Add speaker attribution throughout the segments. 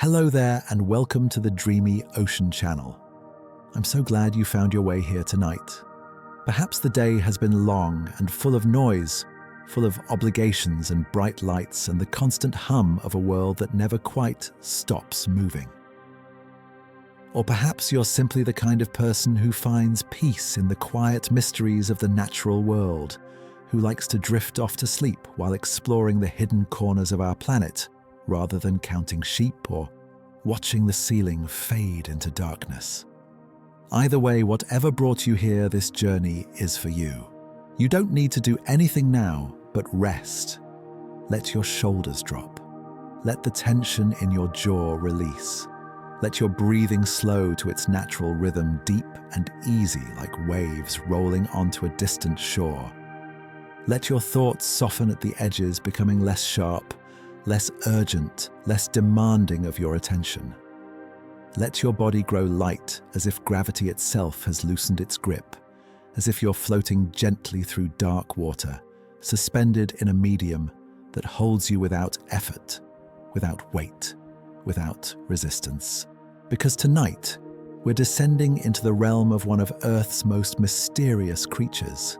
Speaker 1: Hello there and welcome to the Dreamy Ocean Channel. I'm so glad you found your way here tonight. Perhaps the day has been long and full of noise, full of obligations and bright lights and the constant hum of a world that never quite stops moving. Or perhaps you're simply the kind of person who finds peace in the quiet mysteries of the natural world, who likes to drift off to sleep while exploring the hidden corners of our planet, rather than counting sheep or watching the ceiling fade into darkness. Either way, whatever brought you here, this journey is for you. You don't need to do anything now but rest. Let your shoulders drop. Let the tension in your jaw release. Let your breathing slow to its natural rhythm, deep and easy like waves rolling onto a distant shore. Let your thoughts soften at the edges, becoming less sharp, less urgent, less demanding of your attention. Let your body grow light, as if gravity itself has loosened its grip, as if you're floating gently through dark water, suspended in a medium that holds you without effort, without weight, without resistance. Because tonight, we're descending into the realm of one of Earth's most mysterious creatures.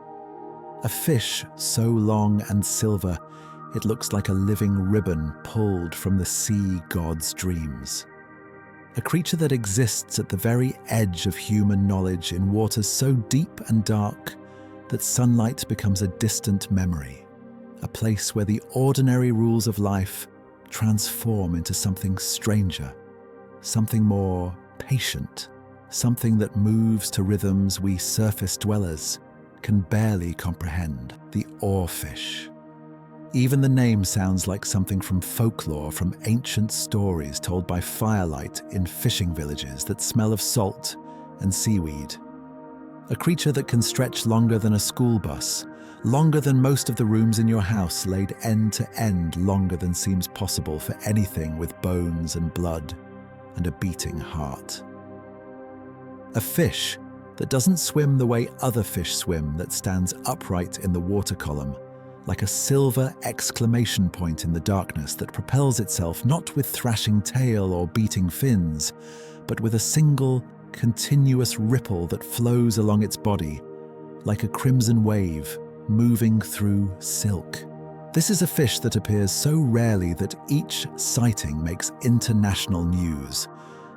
Speaker 1: A fish so long and silver, it looks like a living ribbon pulled from the sea god's dreams. A creature that exists at the very edge of human knowledge in waters so deep and dark that sunlight becomes a distant memory. A place where the ordinary rules of life transform into something stranger, something more patient, something that moves to rhythms we surface dwellers can barely comprehend, the oarfish. Even the name sounds like something from folklore, from ancient stories told by firelight in fishing villages that smell of salt and seaweed. A creature that can stretch longer than a school bus, longer than most of the rooms in your house laid end to end, longer than seems possible for anything with bones and blood and a beating heart. A fish that doesn't swim the way other fish swim, that stands upright in the water column, like a silver exclamation point in the darkness that propels itself not with thrashing tail or beating fins, but with a single, continuous ripple that flows along its body, like a crimson wave moving through silk. This is a fish that appears so rarely that each sighting makes international news,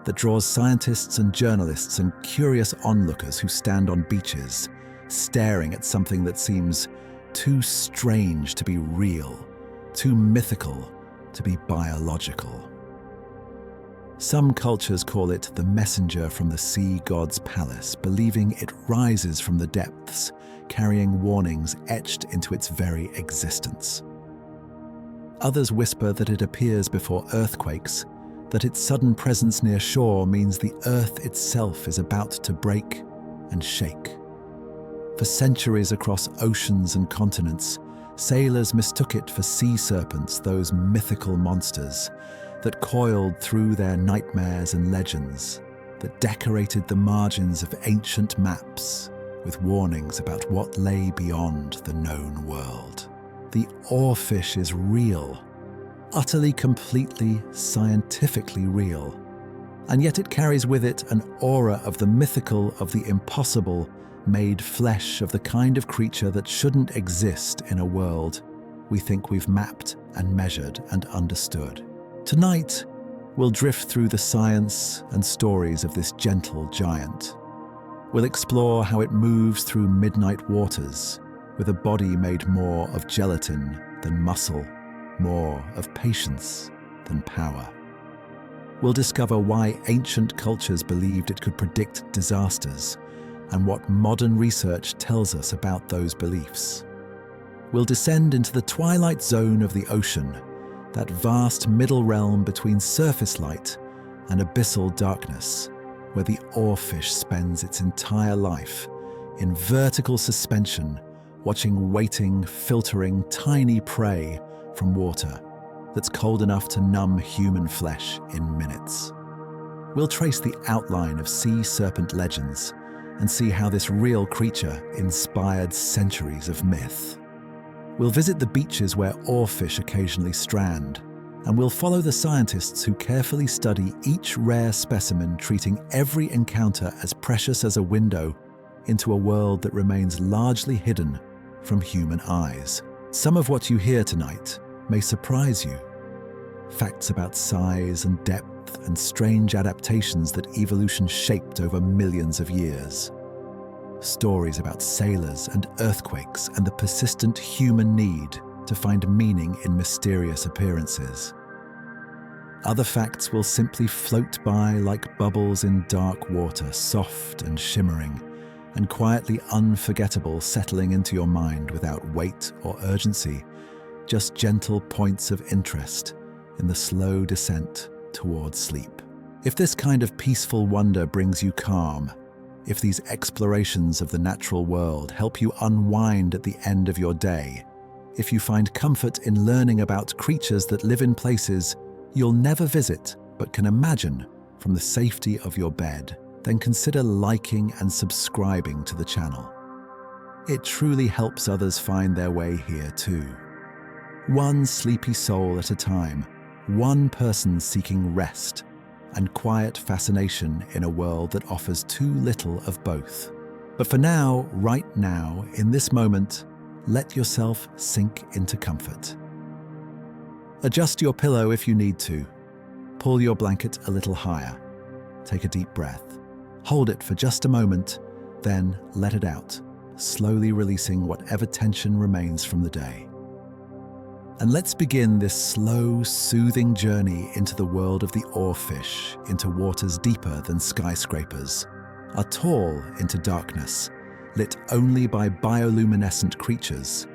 Speaker 1: that draws scientists and journalists and curious onlookers who stand on beaches, staring at something that seems too strange to be real, too mythical to be biological. Some cultures call it the messenger from the sea god's palace, believing it rises from the depths, carrying warnings etched into its very existence. Others whisper that it appears before earthquakes, that its sudden presence near shore means the earth itself is about to break and shake. For centuries across oceans and continents, sailors mistook it for sea serpents, those mythical monsters that coiled through their nightmares and legends, that decorated the margins of ancient maps with warnings about what lay beyond the known world. The oarfish is real, utterly, completely, scientifically real, and yet it carries with it an aura of the mythical, of the impossible, made flesh, of the kind of creature that shouldn't exist in a world we think we've mapped and measured and understood. Tonight, we'll drift through the science and stories of this gentle giant. We'll explore how it moves through midnight waters with a body made more of gelatin than muscle, more of patience than power. We'll discover why ancient cultures believed it could predict disasters and what modern research tells us about those beliefs. We'll descend into the twilight zone of the ocean, that vast middle realm between surface light and abyssal darkness, where the oarfish spends its entire life in vertical suspension, watching waiting, filtering tiny prey from water that's cold enough to numb human flesh in minutes. We'll trace the outline of sea serpent legends and see how this real creature inspired centuries of myth. We'll visit the beaches where oarfish occasionally strand and we'll follow the scientists who carefully study each rare specimen, treating every encounter as precious as a window into a world that remains largely hidden from human eyes. Some of what you hear tonight may surprise you. Facts about size and depth and strange adaptations that evolution shaped over millions of years. Stories about sailors and earthquakes and the persistent human need to find meaning in mysterious appearances. Other facts will simply float by like bubbles in dark water, soft and shimmering, and quietly unforgettable, settling into your mind without weight or urgency, just gentle points of interest in the slow descent towards sleep. If this kind of peaceful wonder brings you calm, if these explorations of the natural world help you unwind at the end of your day, if you find comfort in learning about creatures that live in places you'll never visit but can imagine from the safety of your bed, then consider liking and subscribing to the channel. It truly helps others find their way here too. One sleepy soul at a time, one person seeking rest and quiet fascination in a world that offers too little of both. But for now, right now, in this moment, let yourself sink into comfort. Adjust your pillow if you need to. Pull your blanket a little higher. Take a deep breath. Hold it for just a moment, then let it out, slowly releasing whatever tension remains from the day. And let's begin this slow, soothing journey into the world of the oarfish, into waters deeper than skyscrapers, a tall into darkness, lit only by bioluminescent creatures,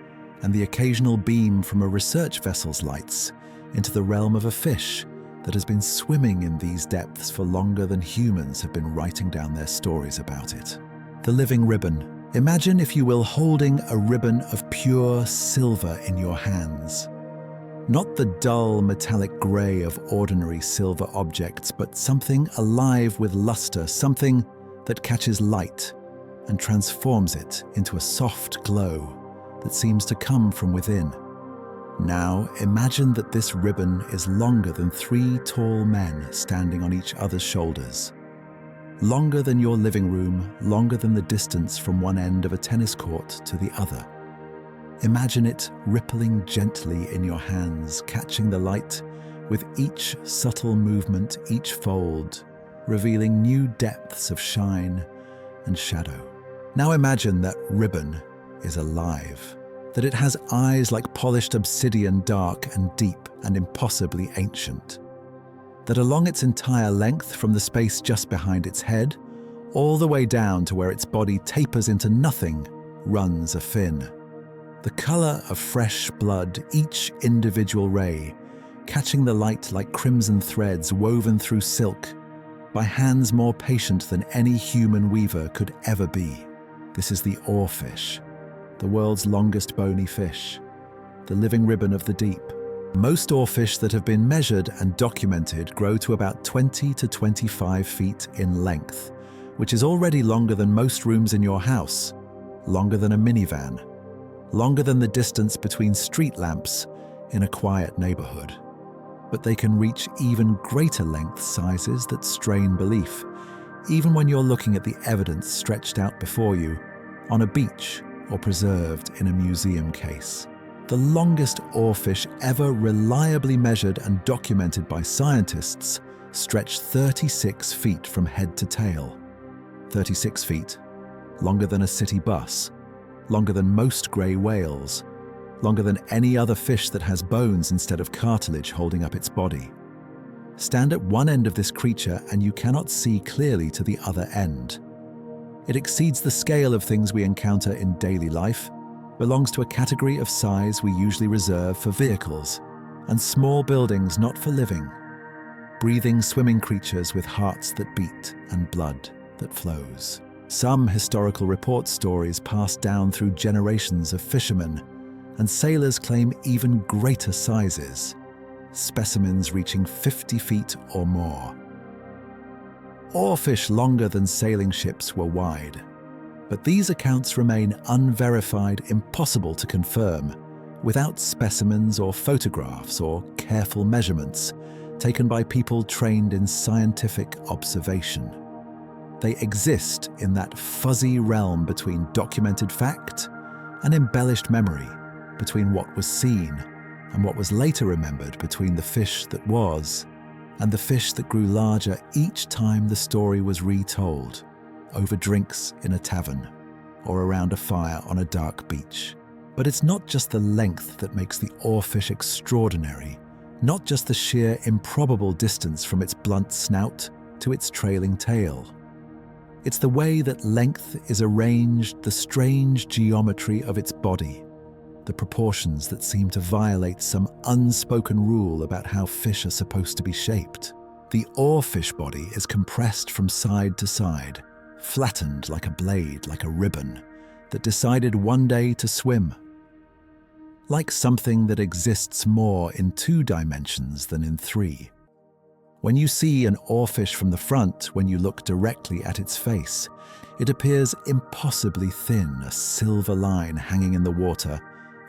Speaker 1: and the occasional beam from a research vessel's lights into the realm of a fish that has been swimming in these depths for longer than humans have been writing down their stories about it. The living ribbon. Imagine, if you will, holding a ribbon of pure silver in your hands. Not the dull metallic grey of ordinary silver objects, but something alive with luster, something that catches light and transforms it into a soft glow that seems to come from within. Now imagine that this ribbon is longer than 3 tall men standing on each other's shoulders. Longer than your living room, longer than the distance from one end of a tennis court to the other. Imagine it rippling gently in your hands, catching the light with each subtle movement, each fold, revealing new depths of shine and shadow. Now imagine that ribbon is alive, that it has eyes like polished obsidian, dark and deep and impossibly ancient, that along its entire length, from the space just behind its head, all the way down to where its body tapers into nothing, runs a fin. The color of fresh blood, each individual ray, catching the light like crimson threads woven through silk, by hands more patient than any human weaver could ever be. This is the oarfish, the world's longest bony fish, the living ribbon of the deep. Most oarfish that have been measured and documented grow to about 20 to 25 feet in length, which is already longer than most rooms in your house, longer than a minivan, longer than the distance between street lamps in a quiet neighborhood. But they can reach even greater length sizes that strain belief, even when you're looking at the evidence stretched out before you on a beach or preserved in a museum case. The longest oarfish ever reliably measured and documented by scientists stretched 36 feet from head to tail. 36 feet, longer than a city bus, longer than most grey whales, longer than any other fish that has bones instead of cartilage holding up its body. Stand at one end of this creature and you cannot see clearly to the other end. It exceeds the scale of things we encounter in daily life, belongs to a category of size we usually reserve for vehicles, and small buildings not for living. Breathing, swimming creatures with hearts that beat and blood that flows. Some historical report stories passed down through generations of fishermen, and sailors claim even greater sizes, specimens reaching 50 feet or more. Oarfish longer than sailing ships were wide, but these accounts remain unverified, impossible to confirm, without specimens or photographs or careful measurements taken by people trained in scientific observation. They exist in that fuzzy realm between documented fact and embellished memory, between what was seen and what was later remembered, between the fish that was and the fish that grew larger each time the story was retold, over drinks in a tavern or around a fire on a dark beach. But it's not just the length that makes the oarfish extraordinary, not just the sheer improbable distance from its blunt snout to its trailing tail. It's the way that length is arranged, the strange geometry of its body, the proportions that seem to violate some unspoken rule about how fish are supposed to be shaped. The oarfish body is compressed from side to side, flattened like a blade, like a ribbon, that decided one day to swim. Like something that exists more in 2 dimensions than in 3. When you see an oarfish from the front, when you look directly at its face, it appears impossibly thin, a silver line hanging in the water,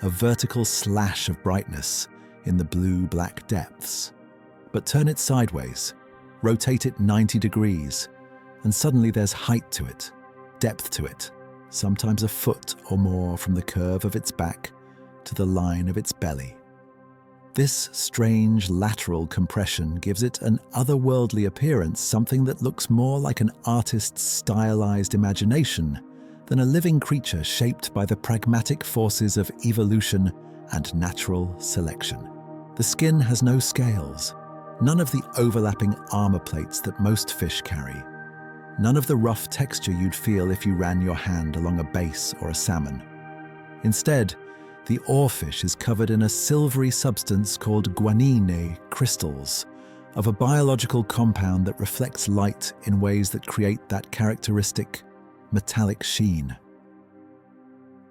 Speaker 1: a vertical slash of brightness in the blue-black depths. But turn it sideways, rotate it 90 degrees, and suddenly there's height to it, depth to it, sometimes a foot or more from the curve of its back to the line of its belly. This strange lateral compression gives it an otherworldly appearance, something that looks more like an artist's stylized imagination than a living creature shaped by the pragmatic forces of evolution and natural selection. The skin has no scales, none of the overlapping armor plates that most fish carry, none of the rough texture you'd feel if you ran your hand along a bass or a salmon. Instead, the oarfish is covered in a silvery substance called guanine crystals, of a biological compound that reflects light in ways that create that characteristic metallic sheen.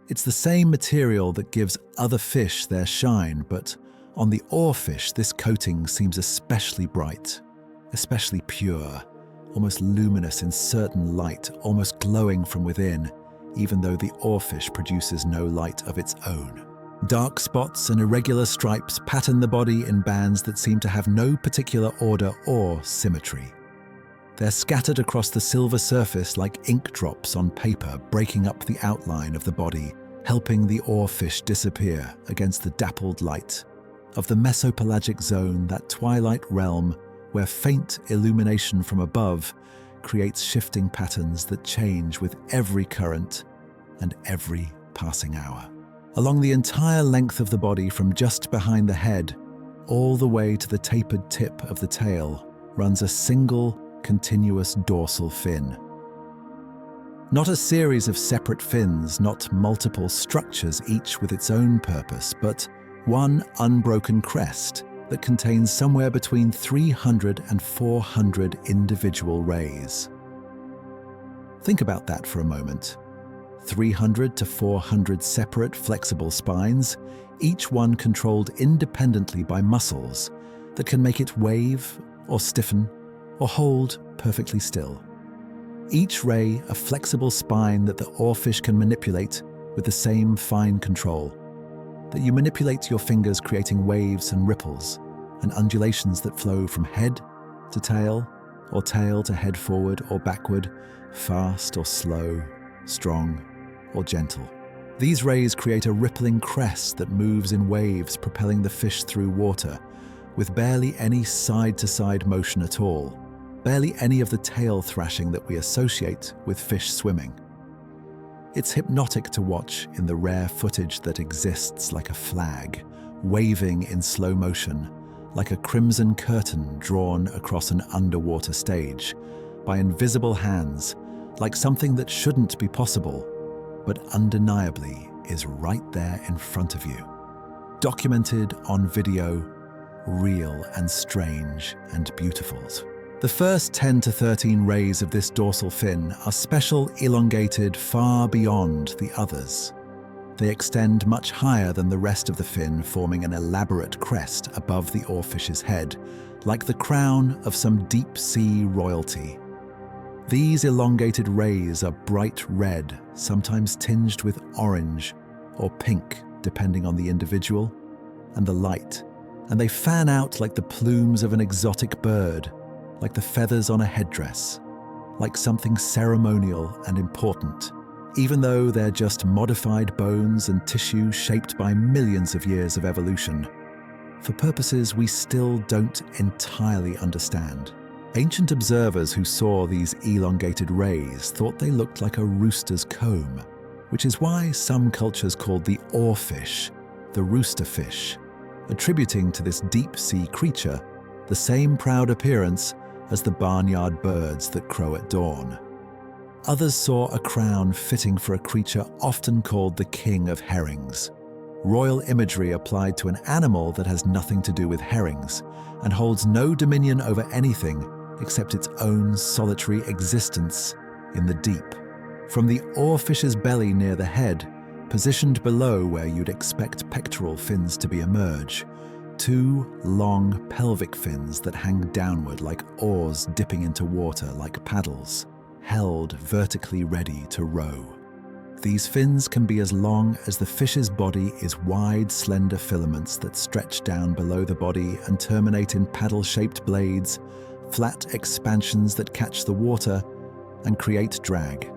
Speaker 1: It's the same material that gives other fish their shine, but on the oarfish this coating seems especially bright, especially pure, almost luminous in certain light, almost glowing from within, even though the oarfish produces no light of its own. Dark spots and irregular stripes pattern the body in bands that seem to have no particular order or symmetry. They're scattered across the silver surface like ink drops on paper, breaking up the outline of the body, helping the oarfish disappear against the dappled light of the mesopelagic zone, that twilight realm where faint illumination from above creates shifting patterns that change with every current and every passing hour. Along the entire length of the body, from just behind the head all the way to the tapered tip of the tail, runs a single, continuous dorsal fin. Not a series of separate fins, not multiple structures, each with its own purpose, but one unbroken crest that contains somewhere between 300 and 400 individual rays. Think about that for a moment. 300 to 400 separate flexible spines, each one controlled independently by muscles that can make it wave or stiffen or hold perfectly still. Each ray a flexible spine that the oarfish can manipulate with the same fine control, that you manipulate your fingers, creating waves and ripples and undulations that flow from head to tail, or tail to head, forward or backward, fast or slow, strong or gentle. These rays create a rippling crest that moves in waves, propelling the fish through water, with barely any side-to-side motion at all, barely any of the tail thrashing that we associate with fish swimming. It's hypnotic to watch in the rare footage that exists like a flag, waving in slow motion, like a crimson curtain drawn across an underwater stage, by invisible hands, like something that shouldn't be possible, but undeniably is right there in front of you. Documented on video, real and strange and beautiful. The first 10 to 13 rays of this dorsal fin are special, elongated far beyond the others. They extend much higher than the rest of the fin, forming an elaborate crest above the oarfish's head, like the crown of some deep-sea royalty. These elongated rays are bright red, sometimes tinged with orange or pink depending on the individual, and the light, and they fan out like the plumes of an exotic bird, like the feathers on a headdress, like something ceremonial and important, even though they're just modified bones and tissue shaped by millions of years of evolution, for purposes we still don't entirely understand. Ancient observers who saw these elongated rays thought they looked like a rooster's comb, which is why some cultures called the Oarfish the rooster fish, attributing to this deep-sea creature the same proud appearance as the barnyard birds that crow at dawn. Others saw a crown fitting for a creature often called the king of herrings, royal imagery applied to an animal that has nothing to do with herrings and holds no dominion over anything except its own solitary existence in the deep. From the oarfish's belly near the head, positioned below where you'd expect pectoral fins to be emerge, two long pelvic fins that hang downward like oars dipping into water like paddles, held vertically ready to row. These fins can be as long as the fish's body is wide, slender filaments that stretch down below the body and terminate in paddle-shaped blades, flat expansions that catch the water and create drag.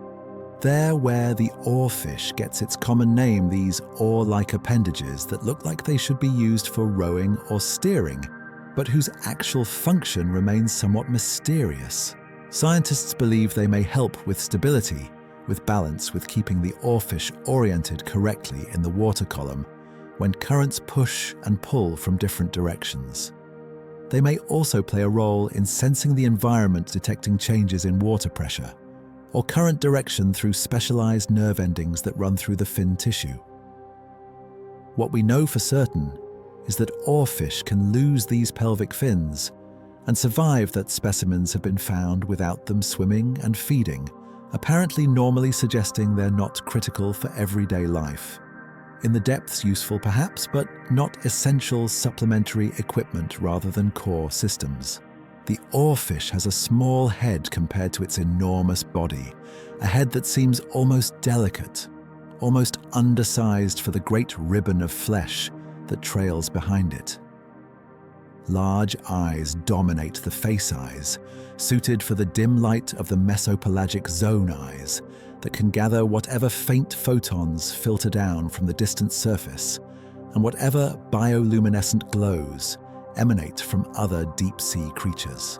Speaker 1: They're where the oarfish gets its common name, these oar-like appendages that look like they should be used for rowing or steering, but whose actual function remains somewhat mysterious. Scientists believe they may help with stability, with balance, with keeping the oarfish oriented correctly in the water column when currents push and pull from different directions. They may also play a role in sensing the environment, detecting changes in water pressure, or current direction through specialized nerve endings that run through the fin tissue. What we know for certain is that oarfish can lose these pelvic fins and survive, that specimens have been found without them swimming and feeding, apparently normally suggesting they're not critical for everyday life. In the depths useful perhaps, but not essential supplementary equipment rather than core systems. The oarfish has a small head compared to its enormous body, a head that seems almost delicate, almost undersized for the great ribbon of flesh that trails behind it. Large eyes dominate the face eyes, suited for the dim light of the mesopelagic zone eyes that can gather whatever faint photons filter down from the distant surface and whatever bioluminescent glows emanate from other deep-sea creatures.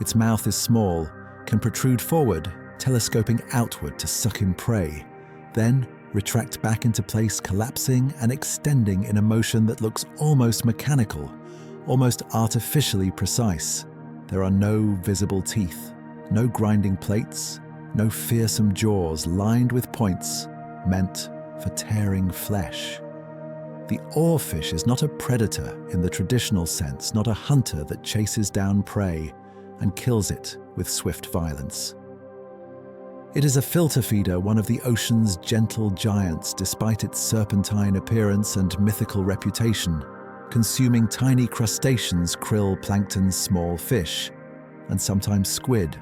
Speaker 1: Its mouth is small, can protrude forward, telescoping outward to suck in prey, then retract back into place, collapsing and extending in a motion that looks almost mechanical, almost artificially precise. There are no visible teeth, no grinding plates, no fearsome jaws lined with points meant for tearing flesh. The oarfish is not a predator in the traditional sense, not a hunter that chases down prey and kills it with swift violence. It is a filter feeder, one of the ocean's gentle giants despite its serpentine appearance and mythical reputation, consuming tiny crustaceans, krill, plankton, small fish, and sometimes squid.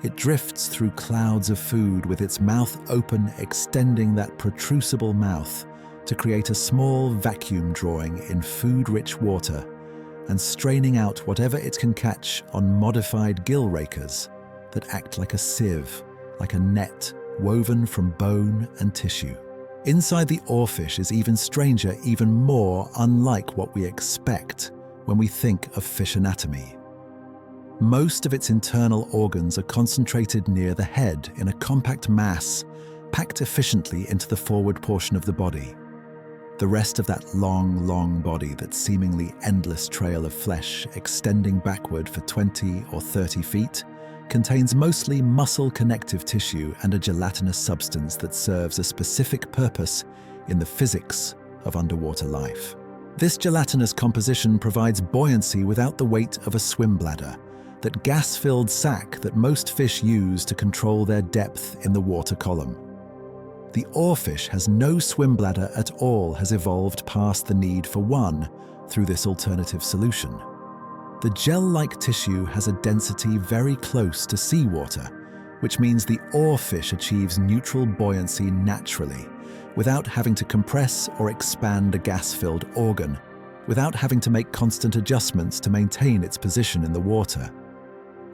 Speaker 1: It drifts through clouds of food with its mouth open, extending that protrusible mouth to create a small vacuum drawing in food-rich water and straining out whatever it can catch on modified gill rakers that act like a sieve, like a net woven from bone and tissue. Inside the oarfish is even stranger, even more unlike what we expect when we think of fish anatomy. Most of its internal organs are concentrated near the head in a compact mass packed efficiently into the forward portion of the body. The rest of that long body, that seemingly endless trail of flesh extending backward for 20 or 30 feet, contains mostly muscle connective tissue and a gelatinous substance that serves a specific purpose in the physics of underwater life. This gelatinous composition provides buoyancy without the weight of a swim bladder, that gas-filled sac that most fish use to control their depth in the water column. The oarfish has no swim bladder at all, has evolved past the need for one through this alternative solution. The gel-like tissue has a density very close to seawater, which means the oarfish achieves neutral buoyancy naturally, without having to compress or expand a gas-filled organ, without having to make constant adjustments to maintain its position in the water.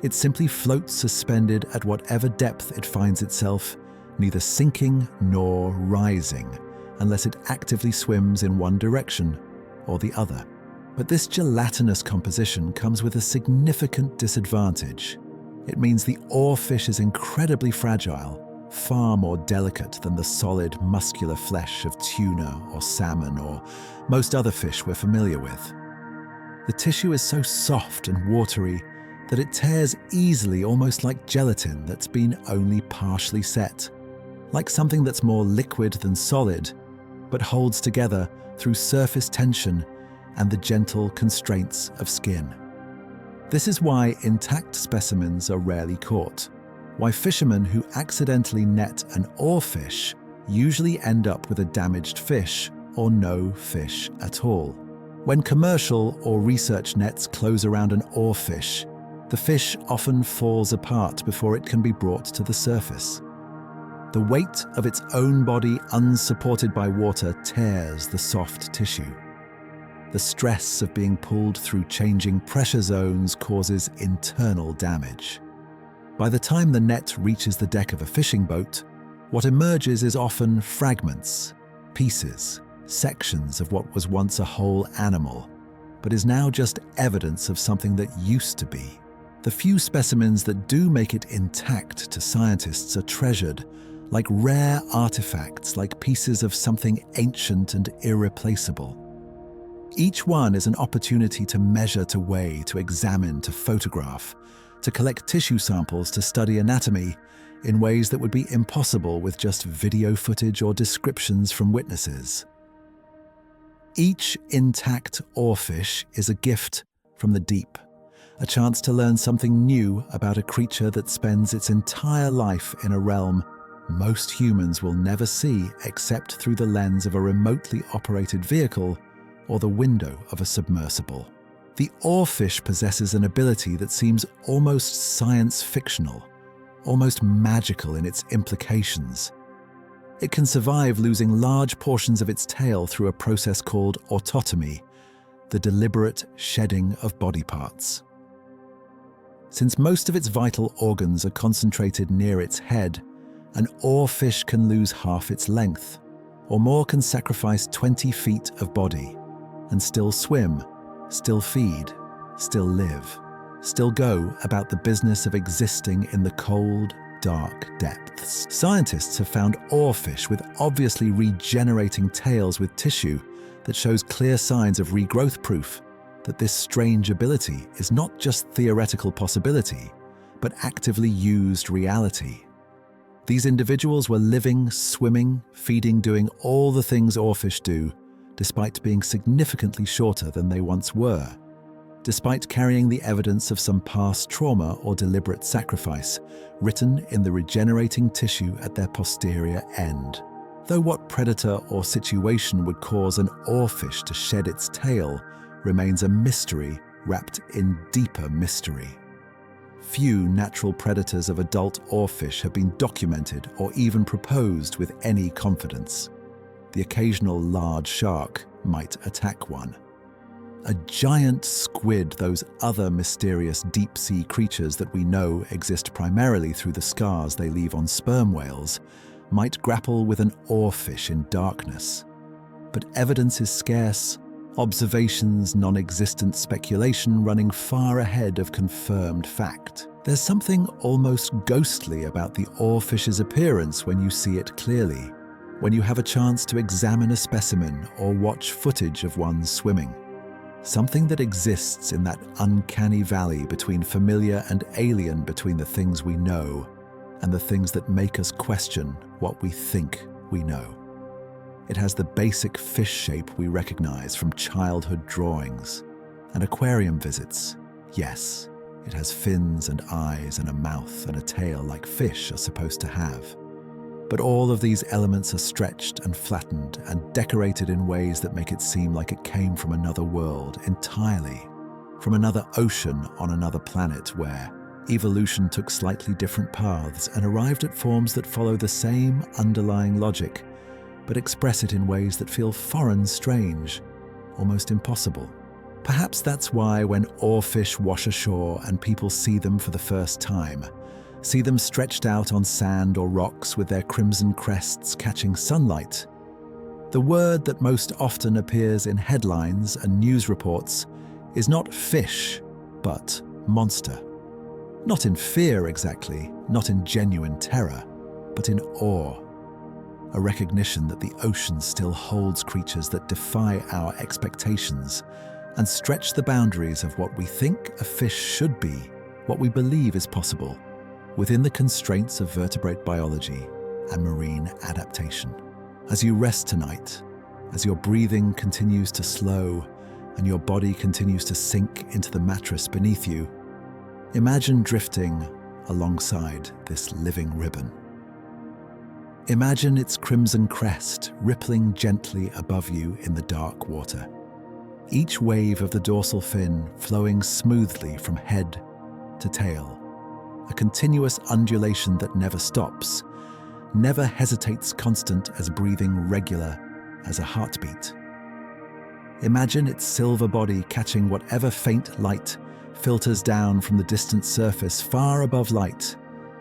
Speaker 1: It simply floats suspended at whatever depth it finds itself, neither sinking nor rising, unless it actively swims in one direction or the other. But this gelatinous composition comes with a significant disadvantage. It means the oarfish is incredibly fragile, far more delicate than the solid, muscular flesh of tuna or salmon or most other fish we're familiar with. The tissue is so soft and watery that it tears easily, almost like gelatin that's been only partially set, like something that's more liquid than solid, but holds together through surface tension and the gentle constraints of skin. This is why intact specimens are rarely caught, why fishermen who accidentally net an oarfish usually end up with a damaged fish or no fish at all. When commercial or research nets close around an oarfish, the fish often falls apart before it can be brought to the surface. The weight of its own body, unsupported by water, tears the soft tissue. The stress of being pulled through changing pressure zones causes internal damage. By the time the net reaches the deck of a fishing boat, what emerges is often fragments, pieces, sections of what was once a whole animal, but is now just evidence of something that used to be. The few specimens that do make it intact to scientists are treasured, like rare artifacts, like pieces of something ancient and irreplaceable. Each one is an opportunity to measure, to weigh, to examine, to photograph, to collect tissue samples, to study anatomy in ways that would be impossible with just video footage or descriptions from witnesses. Each intact oarfish is a gift from the deep, a chance to learn something new about a creature that spends its entire life in a realm most humans will never see except through the lens of a remotely operated vehicle or the window of a submersible. The oarfish possesses an ability that seems almost science fictional, almost magical in its implications. It can survive losing large portions of its tail through a process called autotomy, the deliberate shedding of body parts. Since most of its vital organs are concentrated near its head, an oarfish can lose half its length, or more can sacrifice 20 feet of body, and still swim, still feed, still live, still go about the business of existing in the cold, dark depths. Scientists have found oarfish with obviously regenerating tails with tissue that shows clear signs of regrowth, proof that this strange ability is not just theoretical possibility, but actively used reality. These individuals were living, swimming, feeding, doing all the things oarfish do, despite being significantly shorter than they once were, despite carrying the evidence of some past trauma or deliberate sacrifice written in the regenerating tissue at their posterior end. Though what predator or situation would cause an oarfish to shed its tail remains a mystery wrapped in deeper mystery. Few natural predators of adult oarfish have been documented or even proposed with any confidence. The occasional large shark might attack one. A giant squid, those other mysterious deep-sea creatures that we know exist primarily through the scars they leave on sperm whales, might grapple with an oarfish in darkness. But evidence is scarce, observations non-existent, speculation running far ahead of confirmed fact. There's something almost ghostly about the oarfish's appearance when you see it clearly, when you have a chance to examine a specimen or watch footage of one swimming. Something that exists in that uncanny valley between familiar and alien, between the things we know and the things that make us question what we think we know. It has the basic fish shape we recognize from childhood drawings and aquarium visits. Yes, it has fins and eyes and a mouth and a tail like fish are supposed to have. But all of these elements are stretched and flattened and decorated in ways that make it seem like it came from another world entirely, from another ocean on another planet where, Evolution took slightly different paths and arrived at forms that follow the same underlying logic, but express it in ways that feel foreign, strange, almost impossible. Perhaps that's why when oarfish wash ashore and people see them for the first time, see them stretched out on sand or rocks with their crimson crests catching sunlight, the word that most often appears in headlines and news reports is not fish, but monster. Not in fear exactly, not in genuine terror, but in awe. A recognition that the ocean still holds creatures that defy our expectations and stretch the boundaries of what we think a fish should be, what we believe is possible, within the constraints of vertebrate biology and marine adaptation. As you rest tonight, as your breathing continues to slow and your body continues to sink into the mattress beneath you, imagine drifting alongside this living ribbon. Imagine its crimson crest rippling gently above you in the dark water. Each wave of the dorsal fin flowing smoothly from head to tail. A continuous undulation that never stops, never hesitates, constant as breathing, regular as a heartbeat. Imagine its silver body catching whatever faint light filters down from the distant surface far above light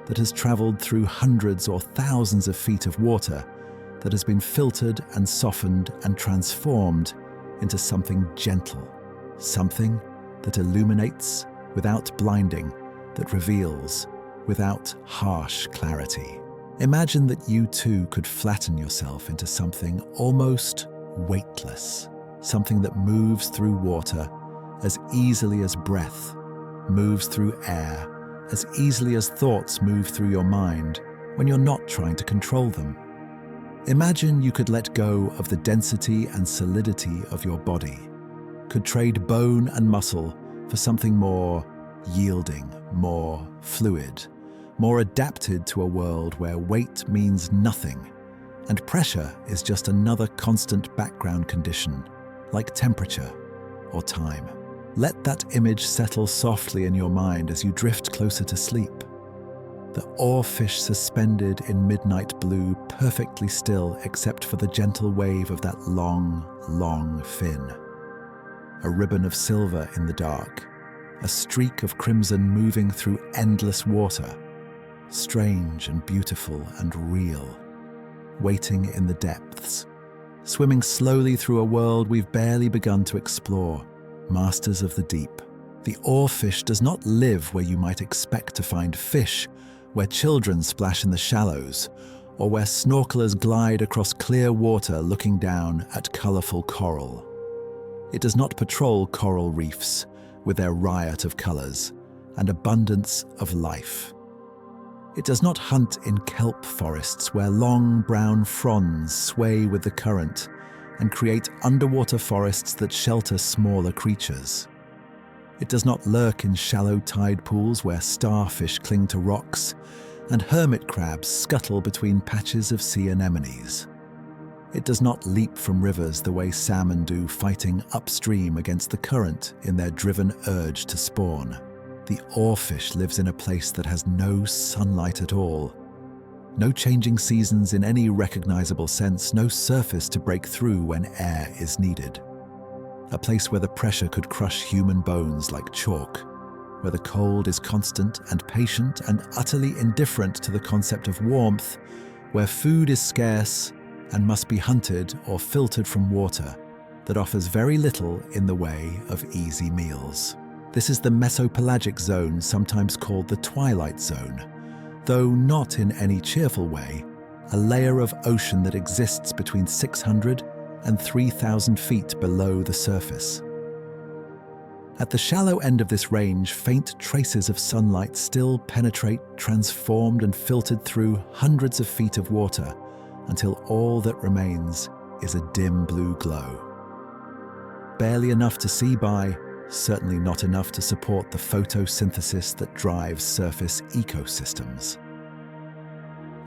Speaker 1: that has traveled through hundreds or thousands of feet of water that has been filtered and softened and transformed into something gentle, something that illuminates without blinding, that reveals without harsh clarity. Imagine that you too could flatten yourself into something almost weightless, something that moves through water as easily as breath moves through air, as easily as thoughts move through your mind when you're not trying to control them. Imagine you could let go of the density and solidity of your body, could trade bone and muscle for something more yielding, more fluid, more adapted to a world where weight means nothing and pressure is just another constant background condition, like temperature or time. Let that image settle softly in your mind as you drift closer to sleep. The oarfish suspended in midnight blue, perfectly still except for the gentle wave of that long, long fin. A ribbon of silver in the dark, a streak of crimson moving through endless water, strange and beautiful and real, waiting in the depths, swimming slowly through a world we've barely begun to explore. Masters of the deep. The oarfish does not live where you might expect to find fish, where children splash in the shallows, or where snorkelers glide across clear water looking down at colorful coral. It does not patrol coral reefs with their riot of colors and abundance of life. It does not hunt in kelp forests where long brown fronds sway with the current and create underwater forests that shelter smaller creatures. It does not lurk in shallow tide pools where starfish cling to rocks and hermit crabs scuttle between patches of sea anemones. It does not leap from rivers the way salmon do, fighting upstream against the current in their driven urge to spawn. The oarfish lives in a place that has no sunlight at all. No changing seasons in any recognizable sense, no surface to break through when air is needed. A place where the pressure could crush human bones like chalk, where the cold is constant and patient and utterly indifferent to the concept of warmth, where food is scarce and must be hunted or filtered from water that offers very little in the way of easy meals. This is the mesopelagic zone, sometimes called the Twilight Zone, though not in any cheerful way, a layer of ocean that exists between 600 and 3,000 feet below the surface. At the shallow end of this range, faint traces of sunlight still penetrate, transformed and filtered through hundreds of feet of water, until all that remains is a dim blue glow. Barely enough to see by, certainly not enough to support the photosynthesis that drives surface ecosystems.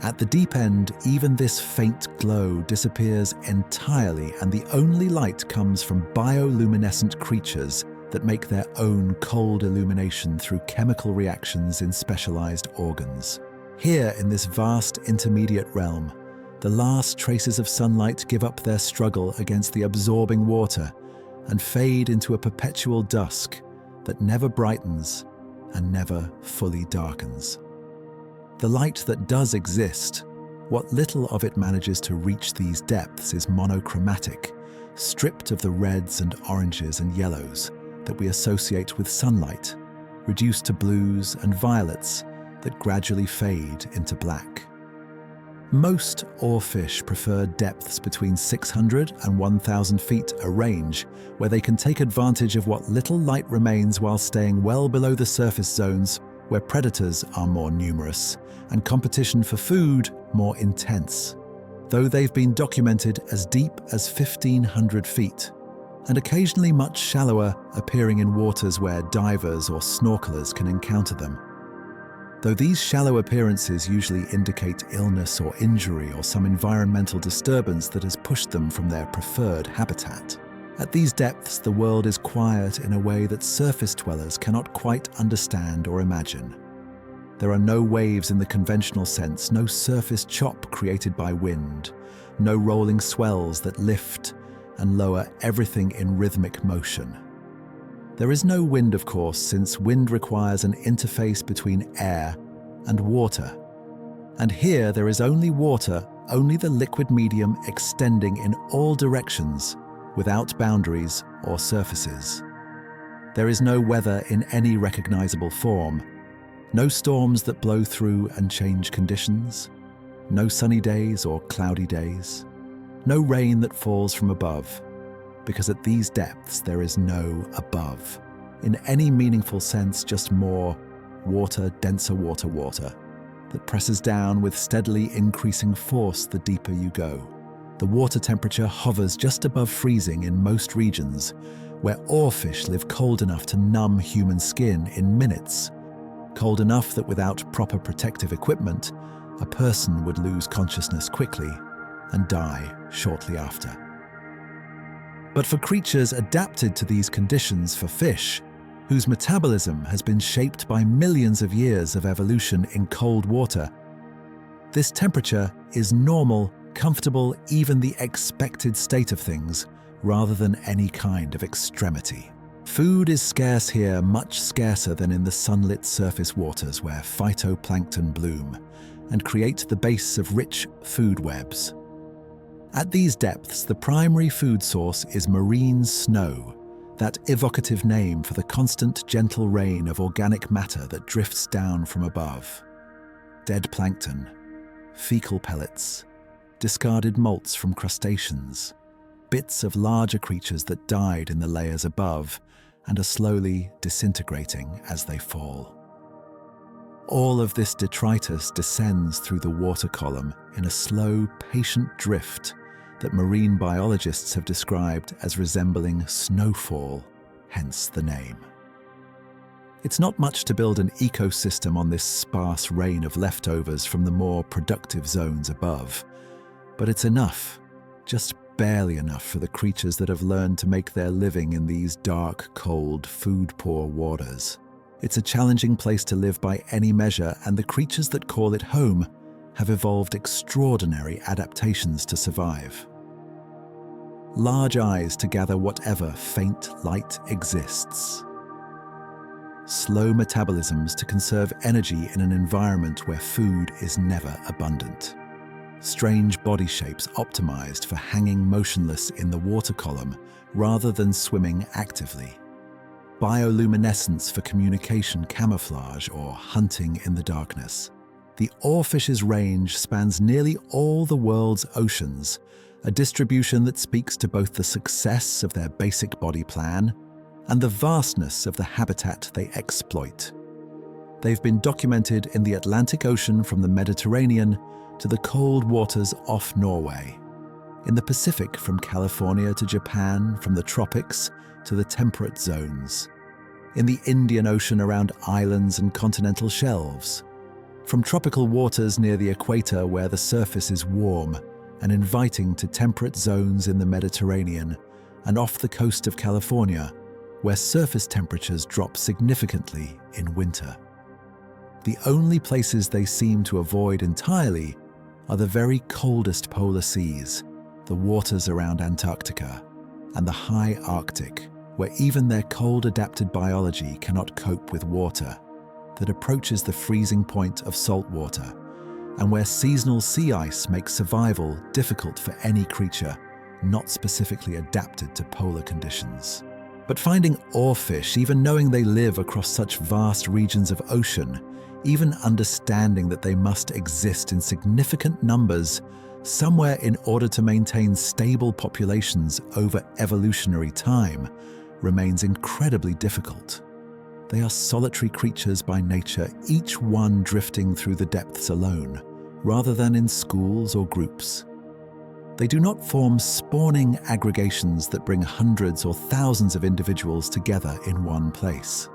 Speaker 1: At the deep end, even this faint glow disappears entirely, and the only light comes from bioluminescent creatures that make their own cold illumination through chemical reactions in specialized organs. Here, in this vast intermediate realm, the last traces of sunlight give up their struggle against the absorbing water and fade into a perpetual dusk that never brightens and never fully darkens. The light that does exist, what little of it manages to reach these depths, is monochromatic, stripped of the reds and oranges and yellows that we associate with sunlight, reduced to blues and violets that gradually fade into black. Most oarfish prefer depths between 600 and 1,000 feet, a range where they can take advantage of what little light remains while staying well below the surface zones where predators are more numerous and competition for food more intense, though they've been documented as deep as 1,500 feet and occasionally much shallower, appearing in waters where divers or snorkelers can encounter them. Though these shallow appearances usually indicate illness or injury or some environmental disturbance that has pushed them from their preferred habitat. At these depths, the world is quiet in a way that surface dwellers cannot quite understand or imagine. There are no waves in the conventional sense, no surface chop created by wind, no rolling swells that lift and lower everything in rhythmic motion. There is no wind, of course, since wind requires an interface between air and water. And here there is only water, only the liquid medium extending in all directions, without boundaries or surfaces. There is no weather in any recognizable form, no storms that blow through and change conditions, no sunny days or cloudy days, no rain that falls from above, because at these depths there is no above. In any meaningful sense, just more water, denser water, that presses down with steadily increasing force the deeper you go. The water temperature hovers just above freezing in most regions, where oarfish live cold enough to numb human skin in minutes, cold enough that without proper protective equipment, a person would lose consciousness quickly and die shortly after. But for creatures adapted to these conditions, for fish, whose metabolism has been shaped by millions of years of evolution in cold water, this temperature is normal, comfortable, even the expected state of things, rather than any kind of extremity. Food is scarce here, much scarcer than in the sunlit surface waters where phytoplankton bloom and create the base of rich food webs. At these depths, the primary food source is marine snow, that evocative name for the constant, gentle rain of organic matter that drifts down from above. Dead plankton, fecal pellets, discarded molts from crustaceans, bits of larger creatures that died in the layers above and are slowly disintegrating as they fall. All of this detritus descends through the water column in a slow, patient drift that marine biologists have described as resembling snowfall, hence the name. It's not much to build an ecosystem on this sparse rain of leftovers from the more productive zones above, but it's enough, just barely enough for the creatures that have learned to make their living in these dark, cold, food-poor waters. It's a challenging place to live by any measure, and the creatures that call it home have evolved extraordinary adaptations to survive. Large eyes to gather whatever faint light exists. Slow metabolisms to conserve energy in an environment where food is never abundant. Strange body shapes optimized for hanging motionless in the water column rather than swimming actively. Bioluminescence for communication, camouflage, or hunting in the darkness. The oarfish's range spans nearly all the world's oceans, a distribution that speaks to both the success of their basic body plan and the vastness of the habitat they exploit. They've been documented in the Atlantic Ocean from the Mediterranean to the cold waters off Norway, in the Pacific from California to Japan, from the tropics to the temperate zones, in the Indian Ocean around islands and continental shelves, from tropical waters near the equator where the surface is warm and inviting to temperate zones in the Mediterranean and off the coast of California, where surface temperatures drop significantly in winter. The only places they seem to avoid entirely are the very coldest polar seas, the waters around Antarctica, and the high Arctic, where even their cold-adapted biology cannot cope with water that approaches the freezing point of salt water, and where seasonal sea ice makes survival difficult for any creature not specifically adapted to polar conditions. But finding oarfish, even knowing they live across such vast regions of ocean, even understanding that they must exist in significant numbers somewhere in order to maintain stable populations over evolutionary time, remains incredibly difficult. They are solitary creatures by nature, each one drifting through the depths alone, rather than in schools or groups. They do not form spawning aggregations that bring hundreds or thousands of individuals together in one place.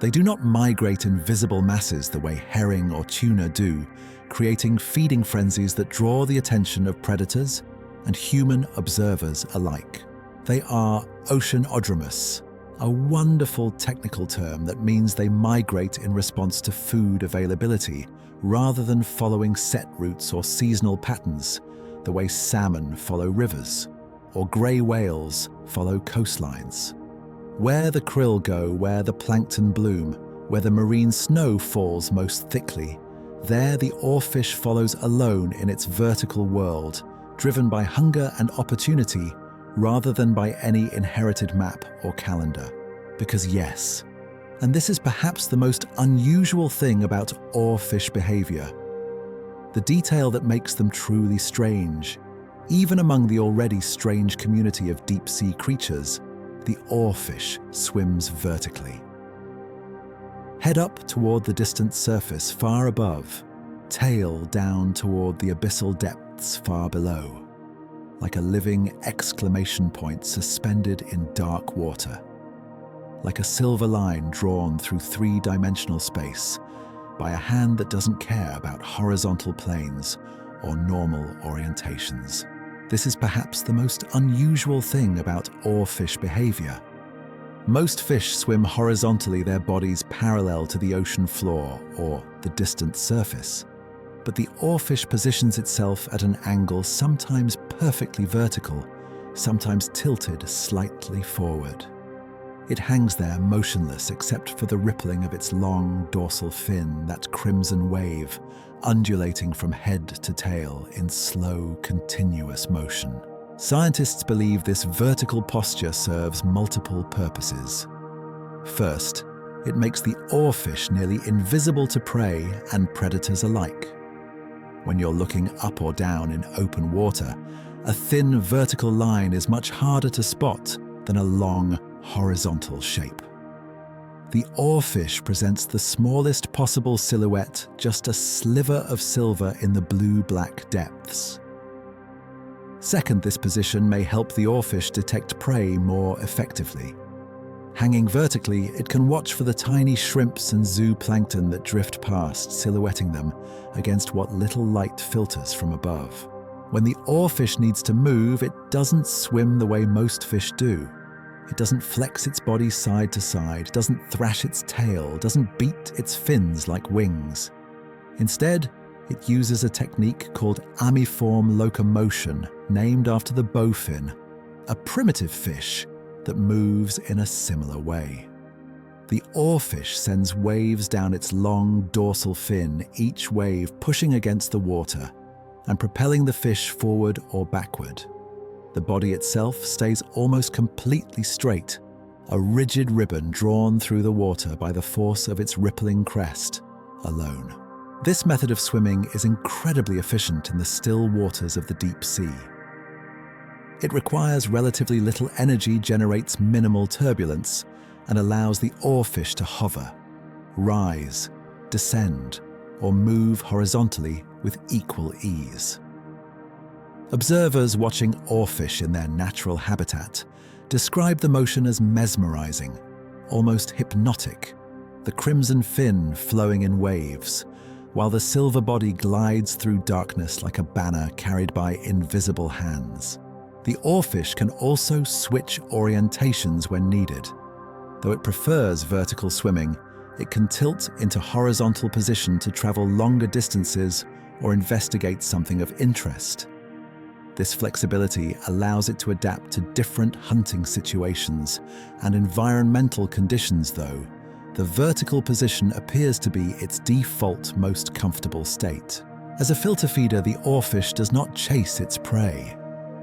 Speaker 1: They do not migrate in visible masses the way herring or tuna do, creating feeding frenzies that draw the attention of predators and human observers alike. They are oceanodromous, a wonderful technical term that means they migrate in response to food availability rather than following set routes or seasonal patterns, the way salmon follow rivers or grey whales follow coastlines. Where the krill go, where the plankton bloom, where the marine snow falls most thickly, there the oarfish follows alone in its vertical world, driven by hunger and opportunity rather than by any inherited map or calendar. Because yes, and this is perhaps the most unusual thing about oarfish behavior, the detail that makes them truly strange, even among the already strange community of deep-sea creatures, the oarfish swims vertically. Head up toward the distant surface far above, tail down toward the abyssal depths far below, like a living exclamation point suspended in dark water, like a silver line drawn through three-dimensional space by a hand that doesn't care about horizontal planes or normal orientations. This is perhaps the most unusual thing about oarfish behavior. Most fish swim horizontally, their bodies parallel to the ocean floor or the distant surface. But the oarfish positions itself at an angle sometimes perfectly vertical, sometimes tilted slightly forward. It hangs there motionless except for the rippling of its long dorsal fin, that crimson wave, undulating from head to tail in slow, continuous motion. Scientists believe this vertical posture serves multiple purposes. First, it makes the oarfish nearly invisible to prey and predators alike. When you're looking up or down in open water, a thin vertical line is much harder to spot than a long, horizontal shape. The oarfish presents the smallest possible silhouette, just a sliver of silver in the blue-black depths. Second, this position may help the oarfish detect prey more effectively. Hanging vertically, it can watch for the tiny shrimps and zooplankton that drift past, silhouetting them against what little light filters from above. When the oarfish needs to move, it doesn't swim the way most fish do. It doesn't flex its body side to side, doesn't thrash its tail, doesn't beat its fins like wings. Instead, it uses a technique called amiform locomotion, named after the bowfin, a primitive fish that moves in a similar way. The oarfish sends waves down its long dorsal fin, each wave pushing against the water and propelling the fish forward or backward. The body itself stays almost completely straight, a rigid ribbon drawn through the water by the force of its rippling crest alone. This method of swimming is incredibly efficient in the still waters of the deep sea. It requires relatively little energy, generates minimal turbulence, and allows the oarfish to hover, rise, descend, or move horizontally with equal ease. Observers watching oarfish in their natural habitat describe the motion as mesmerizing, almost hypnotic, the crimson fin flowing in waves, while the silver body glides through darkness like a banner carried by invisible hands. The oarfish can also switch orientations when needed. Though it prefers vertical swimming, it can tilt into horizontal position to travel longer distances or investigate something of interest. This flexibility allows it to adapt to different hunting situations and environmental conditions, though the vertical position appears to be its default most comfortable state. As a filter feeder, the oarfish does not chase its prey.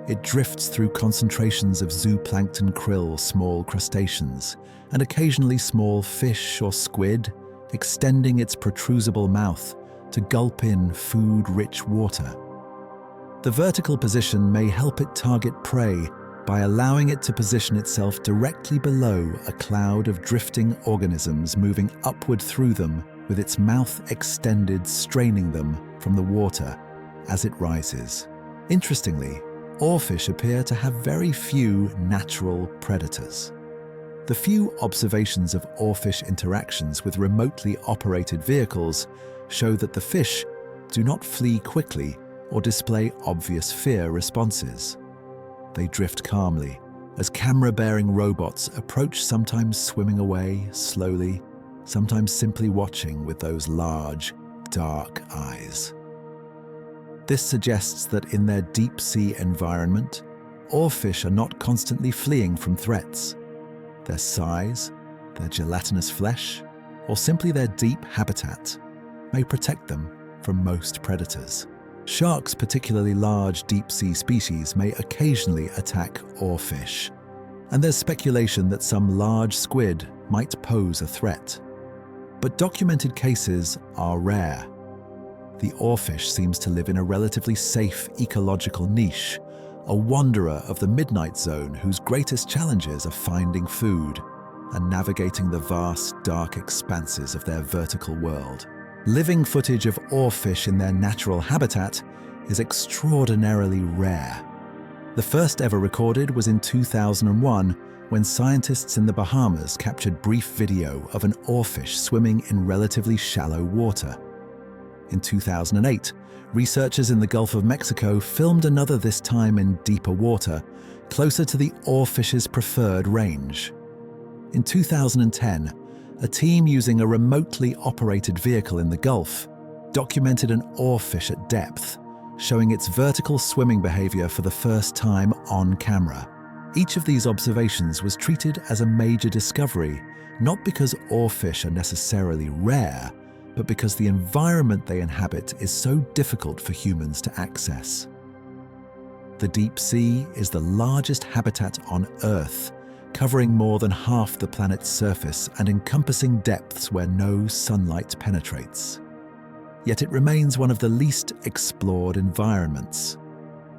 Speaker 1: It drifts through concentrations of zooplankton krill, small crustaceans, and occasionally small fish or squid, extending its protrusible mouth to gulp in food-rich water. The vertical position may help it target prey by allowing it to position itself directly below a cloud of drifting organisms moving upward through them, with its mouth extended, straining them from the water as it rises. Interestingly, oarfish appear to have very few natural predators. The few observations of oarfish interactions with remotely operated vehicles show that the fish do not flee quickly or display obvious fear responses. They drift calmly as camera-bearing robots approach, sometimes swimming away slowly, sometimes simply watching with those large, dark eyes. This suggests that in their deep-sea environment, oarfish are not constantly fleeing from threats. Their size, their gelatinous flesh, or simply their deep habitat may protect them from most predators. Sharks, particularly large deep-sea species, may occasionally attack oarfish, and there's speculation that some large squid might pose a threat. But documented cases are rare. The oarfish seems to live in a relatively safe ecological niche, a wanderer of the midnight zone whose greatest challenges are finding food and navigating the vast, dark expanses of their vertical world. Living footage of oarfish in their natural habitat is extraordinarily rare. The first ever recorded was in 2001, when scientists in the Bahamas captured brief video of an oarfish swimming in relatively shallow water. In 2008, researchers in the Gulf of Mexico filmed another, this time in deeper water, closer to the oarfish's preferred range. In 2010, a team using a remotely operated vehicle in the Gulf documented an oarfish at depth, showing its vertical swimming behavior for the first time on camera. Each of these observations was treated as a major discovery, not because oarfish are necessarily rare, but because the environment they inhabit is so difficult for humans to access. The deep sea is the largest habitat on Earth, covering more than half the planet's surface and encompassing depths where no sunlight penetrates. Yet it remains one of the least explored environments.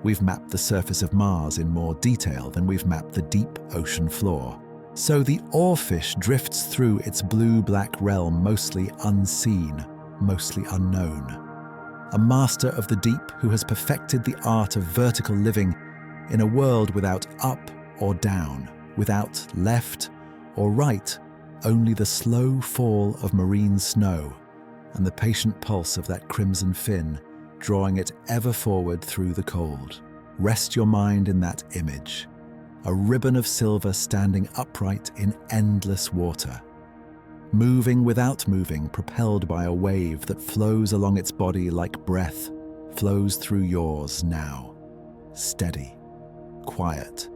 Speaker 1: We've mapped the surface of Mars in more detail than we've mapped the deep ocean floor. So the oarfish drifts through its blue-black realm mostly unseen, mostly unknown. A master of the deep who has perfected the art of vertical living in a world without up or down, without left or right, only the slow fall of marine snow and the patient pulse of that crimson fin, drawing it ever forward through the cold. Rest your mind in that image. A ribbon of silver standing upright in endless water. Moving without moving, propelled by a wave that flows along its body like breath, flows through yours now. Steady, quiet,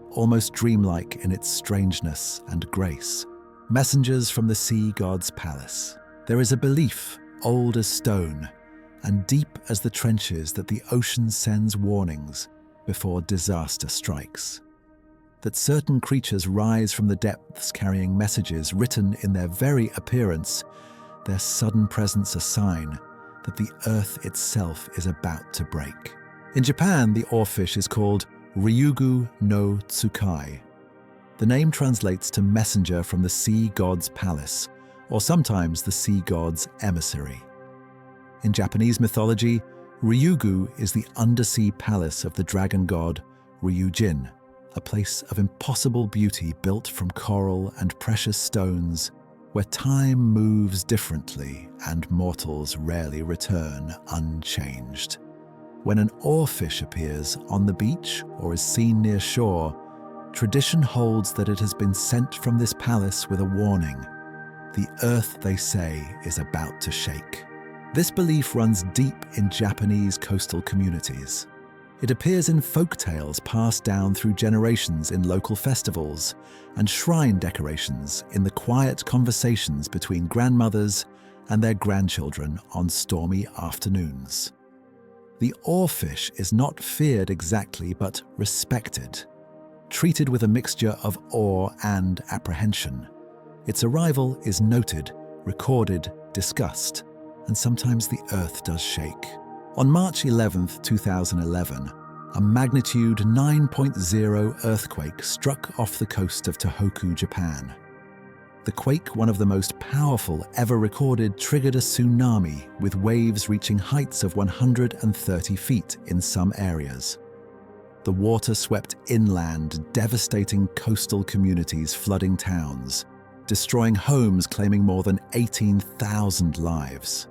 Speaker 1: almost dreamlike in its strangeness and grace. Messengers from the sea god's palace. There is a belief, old as stone, and deep as the trenches, that the ocean sends warnings before disaster strikes. That certain creatures rise from the depths carrying messages written in their very appearance, their sudden presence a sign that the earth itself is about to break. In Japan, the oarfish is called Ryugu no Tsukai. The name translates to messenger from the sea god's palace, or sometimes the sea god's emissary. In Japanese mythology, Ryugu is the undersea palace of the dragon god Ryujin, a place of impossible beauty built from coral and precious stones, where time moves differently and mortals rarely return unchanged. When an oarfish appears on the beach or is seen near shore, tradition holds that it has been sent from this palace with a warning. The earth, they say, is about to shake. This belief runs deep in Japanese coastal communities. It appears in folk tales passed down through generations in local festivals and shrine decorations in the quiet conversations between grandmothers and their grandchildren on stormy afternoons. The oarfish is not feared exactly, but respected, treated with a mixture of awe and apprehension. Its arrival is noted, recorded, discussed, and sometimes the earth does shake. On March 11, 2011, a magnitude 9.0 earthquake struck off the coast of Tohoku, Japan. The quake, one of the most powerful ever recorded, triggered a tsunami with waves reaching heights of 130 feet in some areas. The water swept inland, devastating coastal communities, flooding towns, destroying homes, claiming more than 18,000 lives.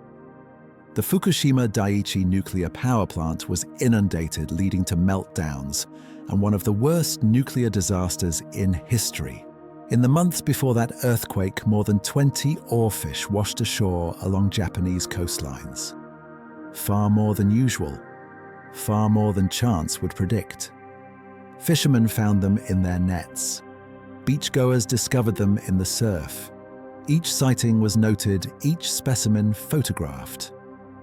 Speaker 1: The Fukushima Daiichi nuclear power plant was inundated, leading to meltdowns and one of the worst nuclear disasters in history. In the months before that earthquake, more than 20 oarfish washed ashore along Japanese coastlines. Far more than usual, far more than chance would predict. Fishermen found them in their nets. Beachgoers discovered them in the surf. Each sighting was noted, each specimen photographed.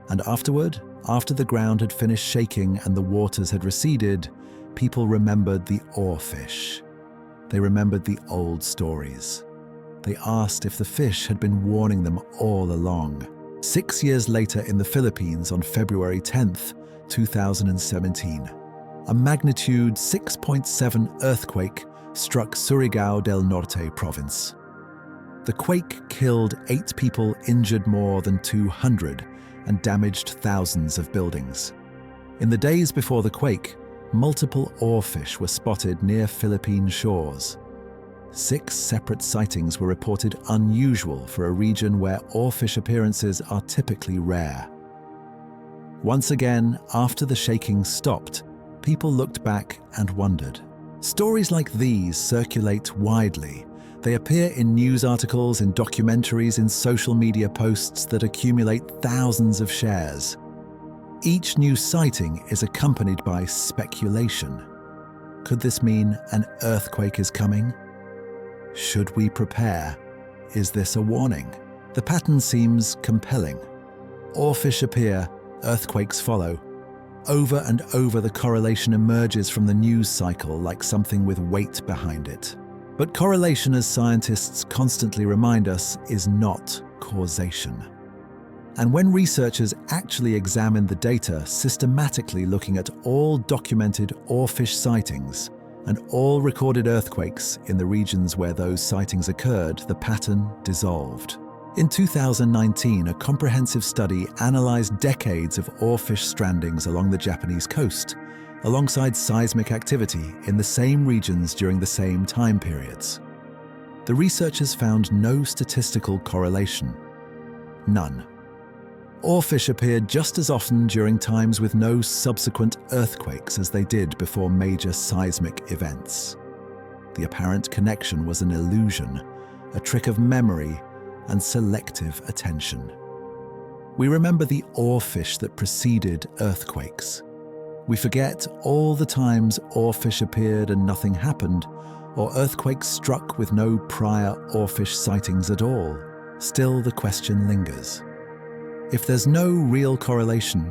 Speaker 1: And afterward, after the ground had finished shaking and the waters had receded, people remembered the oarfish. They remembered the old stories. They asked if the fish had been warning them all along. 6 years later in the Philippines, on February 10th, 2017, a magnitude 6.7 earthquake struck Surigao del Norte province. The quake killed 8 people, injured more than 200, and damaged thousands of buildings. In the days before the quake, multiple oarfish were spotted near Philippine shores. 6 separate sightings were reported, unusual for a region where oarfish appearances are typically rare. Once again, after the shaking stopped, people looked back and wondered. Stories like these circulate widely. They appear in news articles, in documentaries, in social media posts that accumulate thousands of shares. Each new sighting is accompanied by speculation. Could this mean an earthquake is coming? Should we prepare? Is this a warning? The pattern seems compelling. Oarfish appear, earthquakes follow. Over and over, the correlation emerges from the news cycle like something with weight behind it. But correlation, as scientists constantly remind us, is not causation. And when researchers actually examine the data, systematically looking at all documented oarfish sightings and all recorded earthquakes in the regions where those sightings occurred, the pattern dissolved. In 2019, a comprehensive study analyzed decades of oarfish strandings along the Japanese coast, alongside seismic activity in the same regions during the same time periods. The researchers found no statistical correlation. None. Oarfish appeared just as often during times with no subsequent earthquakes as they did before major seismic events. The apparent connection was an illusion, a trick of memory and selective attention. We remember the oarfish that preceded earthquakes. We forget all the times oarfish appeared and nothing happened, or earthquakes struck with no prior oarfish sightings at all. Still, the question lingers. If there's no real correlation,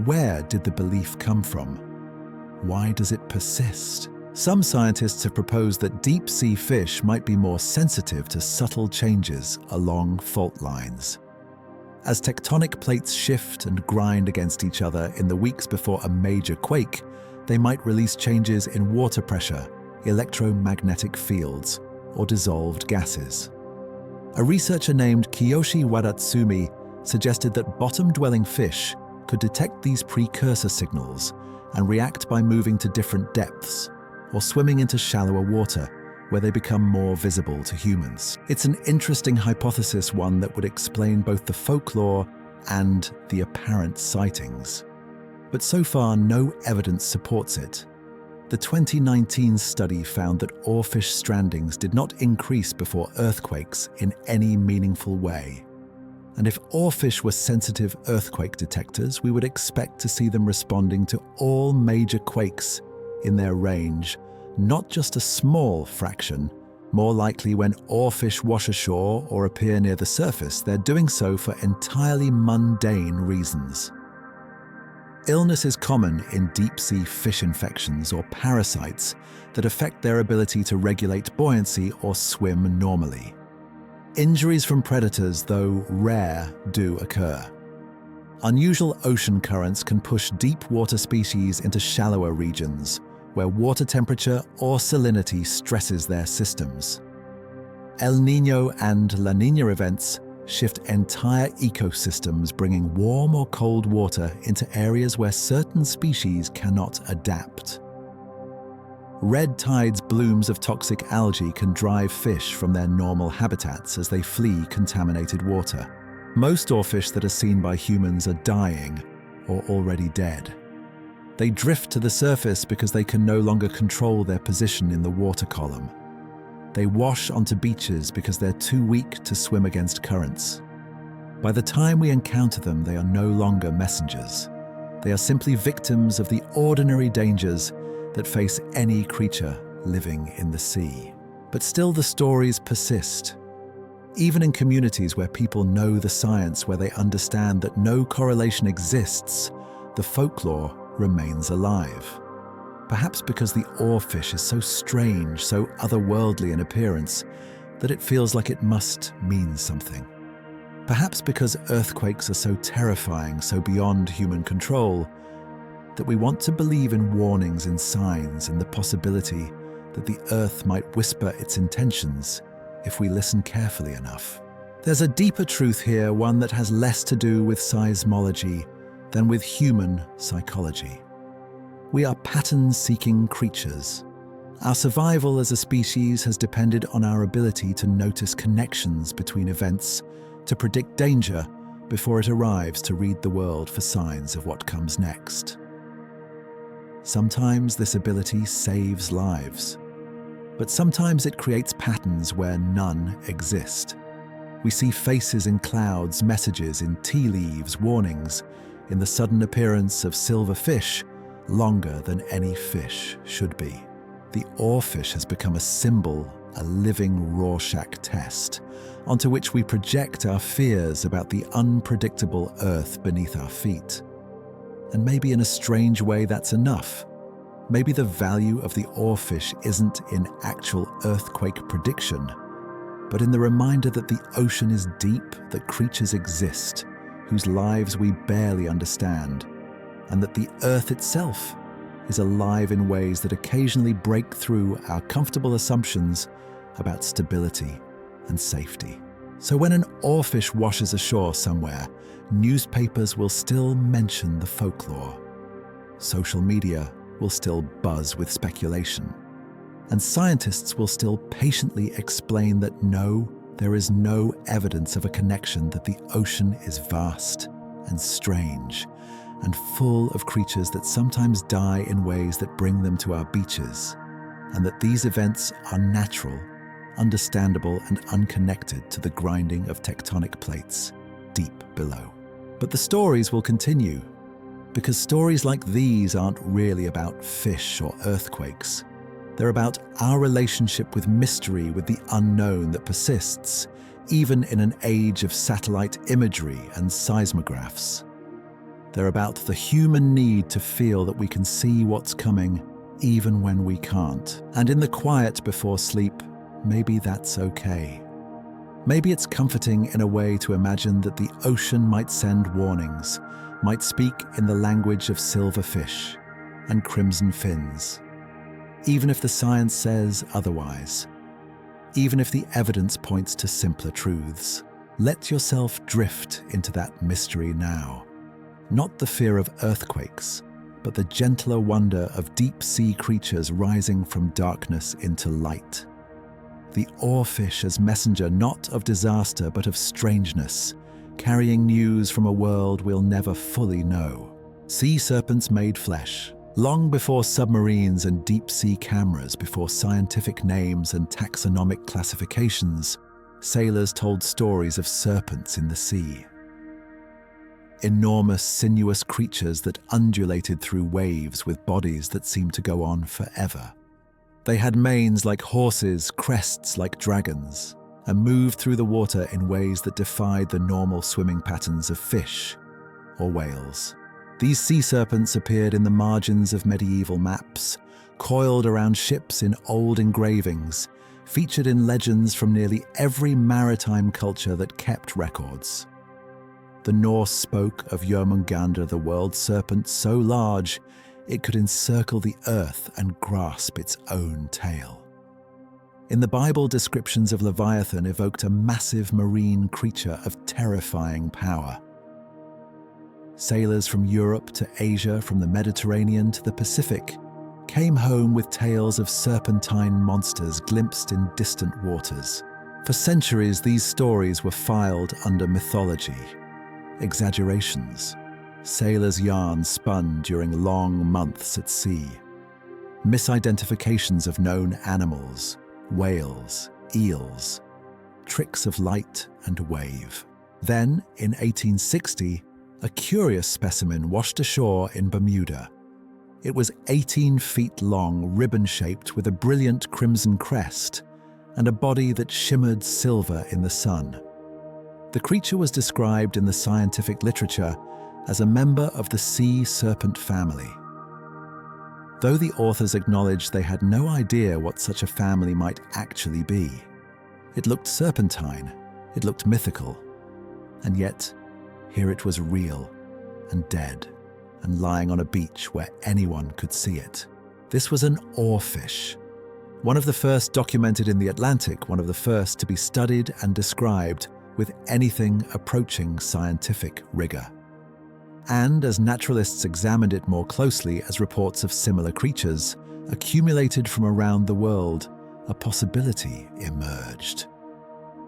Speaker 1: where did the belief come from? Why does it persist? Some scientists have proposed that deep-sea fish might be more sensitive to subtle changes along fault lines. As tectonic plates shift and grind against each other in the weeks before a major quake, they might release changes in water pressure, electromagnetic fields, or dissolved gases. A researcher named Kiyoshi Wadatsumi suggested that bottom-dwelling fish could detect these precursor signals and react by moving to different depths or swimming into shallower water, where they become more visible to humans. It's an interesting hypothesis, one that would explain both the folklore and the apparent sightings. But so far, no evidence supports it. The 2019 study found that oarfish strandings did not increase before earthquakes in any meaningful way. And if oarfish were sensitive earthquake detectors, we would expect to see them responding to all major quakes in their range, not just a small fraction. More likely, when oarfish wash ashore or appear near the surface, they're doing so for entirely mundane reasons. Illness is common in deep-sea fish infections or parasites that affect their ability to regulate buoyancy or swim normally. Injuries from predators, though rare, do occur. Unusual ocean currents can push deep water species into shallower regions, where water temperature or salinity stresses their systems. El Niño and La Niña events shift entire ecosystems, bringing warm or cold water into areas where certain species cannot adapt. Red tides blooms of toxic algae can drive fish from their normal habitats as they flee contaminated water. Most oarfish that are seen by humans are dying or already dead. They drift to the surface because they can no longer control their position in the water column. They wash onto beaches because they're too weak to swim against currents. By the time we encounter them, they are no longer messengers. They are simply victims of the ordinary dangers that face any creature living in the sea. But still, the stories persist. Even in communities where people know the science, where they understand that no correlation exists, the folklore remains alive. Perhaps because the oarfish is so strange, so otherworldly in appearance, that it feels like it must mean something. Perhaps because earthquakes are so terrifying, so beyond human control, that we want to believe in warnings, in signs, in the possibility that the earth might whisper its intentions if we listen carefully enough. There's a deeper truth here, one that has less to do with seismology than with human psychology. We are pattern-seeking creatures. Our survival as a species has depended on our ability to notice connections between events, to predict danger before it arrives, to read the world for signs of what comes next. Sometimes this ability saves lives, but sometimes it creates patterns where none exist. We see faces in clouds, messages in tea leaves, warnings, in the sudden appearance of silver fish, longer than any fish should be. The oarfish has become a symbol, a living Rorschach test, onto which we project our fears about the unpredictable earth beneath our feet. And maybe in a strange way that's enough. Maybe the value of the oarfish isn't in actual earthquake prediction, but in the reminder that the ocean is deep, that creatures exist, whose lives we barely understand, and that the earth itself is alive in ways that occasionally break through our comfortable assumptions about stability and safety. So when an oarfish washes ashore somewhere, newspapers will still mention the folklore. Social media will still buzz with speculation. And scientists will still patiently explain that no, there is no evidence of a connection, that the ocean is vast and strange and full of creatures that sometimes die in ways that bring them to our beaches, and that these events are natural, understandable, and unconnected to the grinding of tectonic plates deep below. But the stories will continue, because stories like these aren't really about fish or earthquakes. They're about our relationship with mystery, with the unknown that persists, even in an age of satellite imagery and seismographs. They're about the human need to feel that we can see what's coming, even when we can't. And in the quiet before sleep, maybe that's okay. Maybe it's comforting in a way to imagine that the ocean might send warnings, might speak in the language of silver fish and crimson fins. Even if the science says otherwise, even if the evidence points to simpler truths, let yourself drift into that mystery now. Not the fear of earthquakes, but the gentler wonder of deep-sea creatures rising from darkness into light. The oarfish as messenger not of disaster but of strangeness, carrying news from a world we'll never fully know. Sea serpents made flesh. Long before submarines and deep-sea cameras, before scientific names and taxonomic classifications, sailors told stories of serpents in the sea. Enormous, sinuous creatures that undulated through waves with bodies that seemed to go on forever. They had manes like horses, crests like dragons, and moved through the water in ways that defied the normal swimming patterns of fish or whales. These sea serpents appeared in the margins of medieval maps, coiled around ships in old engravings, featured in legends from nearly every maritime culture that kept records. The Norse spoke of Jörmungandr, the world serpent so large it could encircle the earth and grasp its own tail. In the Bible, descriptions of Leviathan evoked a massive marine creature of terrifying power. Sailors from Europe to Asia, from the Mediterranean to the Pacific, came home with tales of serpentine monsters glimpsed in distant waters. For centuries, these stories were filed under mythology, exaggerations, sailors' yarns spun during long months at sea, misidentifications of known animals, whales, eels, tricks of light and wave. Then, in 1860, a curious specimen washed ashore in Bermuda. It was 18 feet long, ribbon-shaped with a brilliant crimson crest and a body that shimmered silver in the sun. The creature was described in the scientific literature as a member of the sea serpent family. Though the authors acknowledged they had no idea what such a family might actually be. It looked serpentine, it looked mythical, and yet here it was real and dead and lying on a beach where anyone could see it. This was an oarfish, one of the first documented in the Atlantic, one of the first to be studied and described with anything approaching scientific rigor. And as naturalists examined it more closely, as reports of similar creatures accumulated from around the world, a possibility emerged.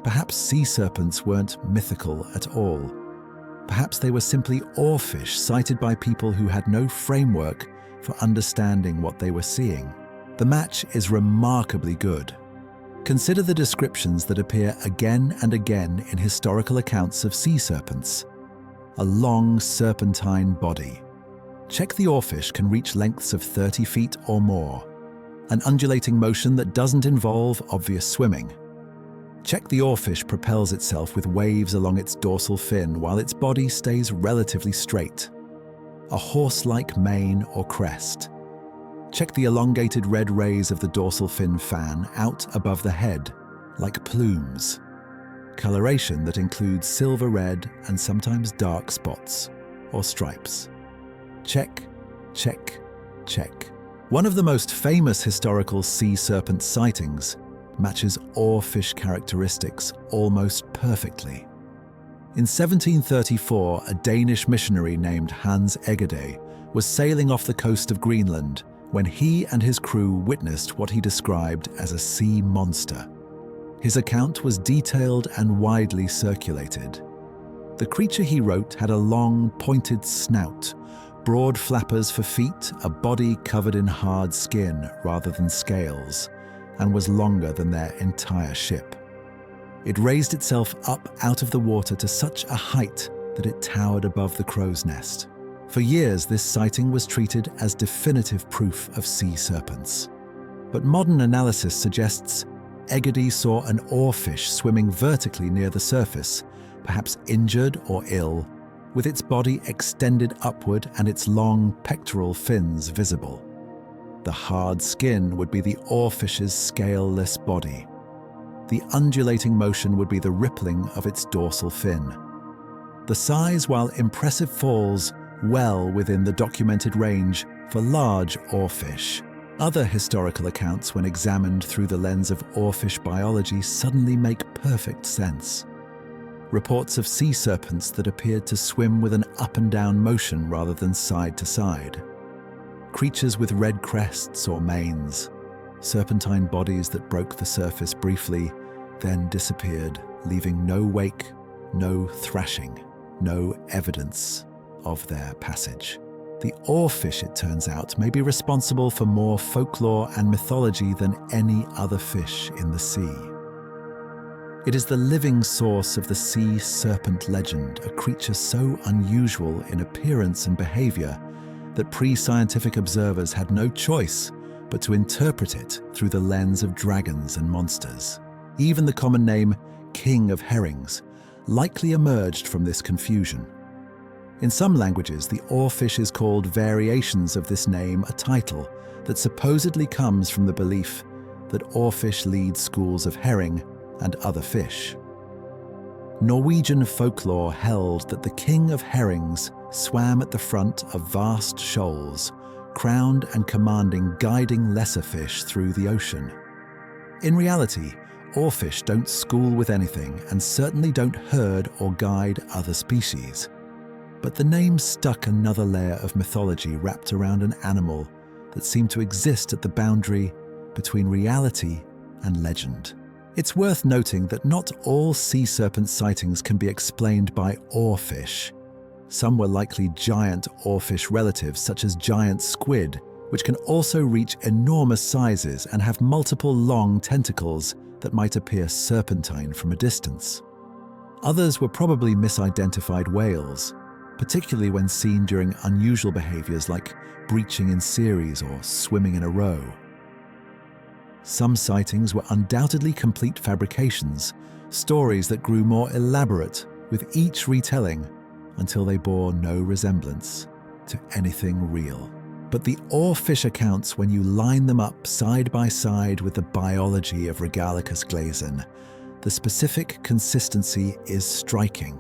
Speaker 1: Perhaps sea serpents weren't mythical at all. Perhaps they were simply oarfish sighted by people who had no framework for understanding what they were seeing. The match is remarkably good. Consider the descriptions that appear again and again in historical accounts of sea serpents. A long serpentine body. Check the oarfish can reach lengths of 30 feet or more. An undulating motion that doesn't involve obvious swimming. Check the oarfish propels itself with waves along its dorsal fin while its body stays relatively straight. A horse-like mane or crest. Check the elongated red rays of the dorsal fin fan out above the head, like plumes. Coloration that includes silver red and sometimes dark spots or stripes. Check, check, check. One of the most famous historical sea serpent sightings matches oarfish characteristics almost perfectly. In 1734, a Danish missionary named Hans Egede was sailing off the coast of Greenland when he and his crew witnessed what he described as a sea monster. His account was detailed and widely circulated. The creature, he wrote, had a long, pointed snout, broad flappers for feet, a body covered in hard skin rather than scales, and was longer than their entire ship. It raised itself up out of the water to such a height that it towered above the crow's nest. For years, this sighting was treated as definitive proof of sea serpents. But modern analysis suggests Egede saw an oarfish swimming vertically near the surface, perhaps injured or ill, with its body extended upward and its long pectoral fins visible. The hard skin would be the oarfish's scaleless body. The undulating motion would be the rippling of its dorsal fin. The size, while impressive, falls well within the documented range for large oarfish. Other historical accounts, when examined through the lens of oarfish biology, suddenly make perfect sense. Reports of sea serpents that appeared to swim with an up and down motion rather than side to side. Creatures with red crests or manes. Serpentine bodies that broke the surface briefly, then disappeared, leaving no wake, no thrashing, no evidence of their passage. The oarfish, it turns out, may be responsible for more folklore and mythology than any other fish in the sea. It is the living source of the sea serpent legend, a creature so unusual in appearance and behavior that pre-scientific observers had no choice but to interpret it through the lens of dragons and monsters. Even the common name king of herrings likely emerged from this confusion. In some languages, the oarfish is called variations of this name, a title that supposedly comes from the belief that oarfish lead schools of herring and other fish. Norwegian folklore held that the king of herrings swam at the front of vast shoals, crowned and commanding guiding lesser fish through the ocean. In reality, oarfish don't school with anything and certainly don't herd or guide other species. But the name stuck another layer of mythology wrapped around an animal that seemed to exist at the boundary between reality and legend. It's worth noting that not all sea serpent sightings can be explained by oarfish. Some were likely giant oarfish relatives, such as giant squid, which can also reach enormous sizes and have multiple long tentacles that might appear serpentine from a distance. Others were probably misidentified whales, particularly when seen during unusual behaviors like breaching in series or swimming in a row. Some sightings were undoubtedly complete fabrications, stories that grew more elaborate with each retelling until they bore no resemblance to anything real. But the oarfish accounts, when you line them up side by side with the biology of Regalicus glazen, the specific consistency is striking.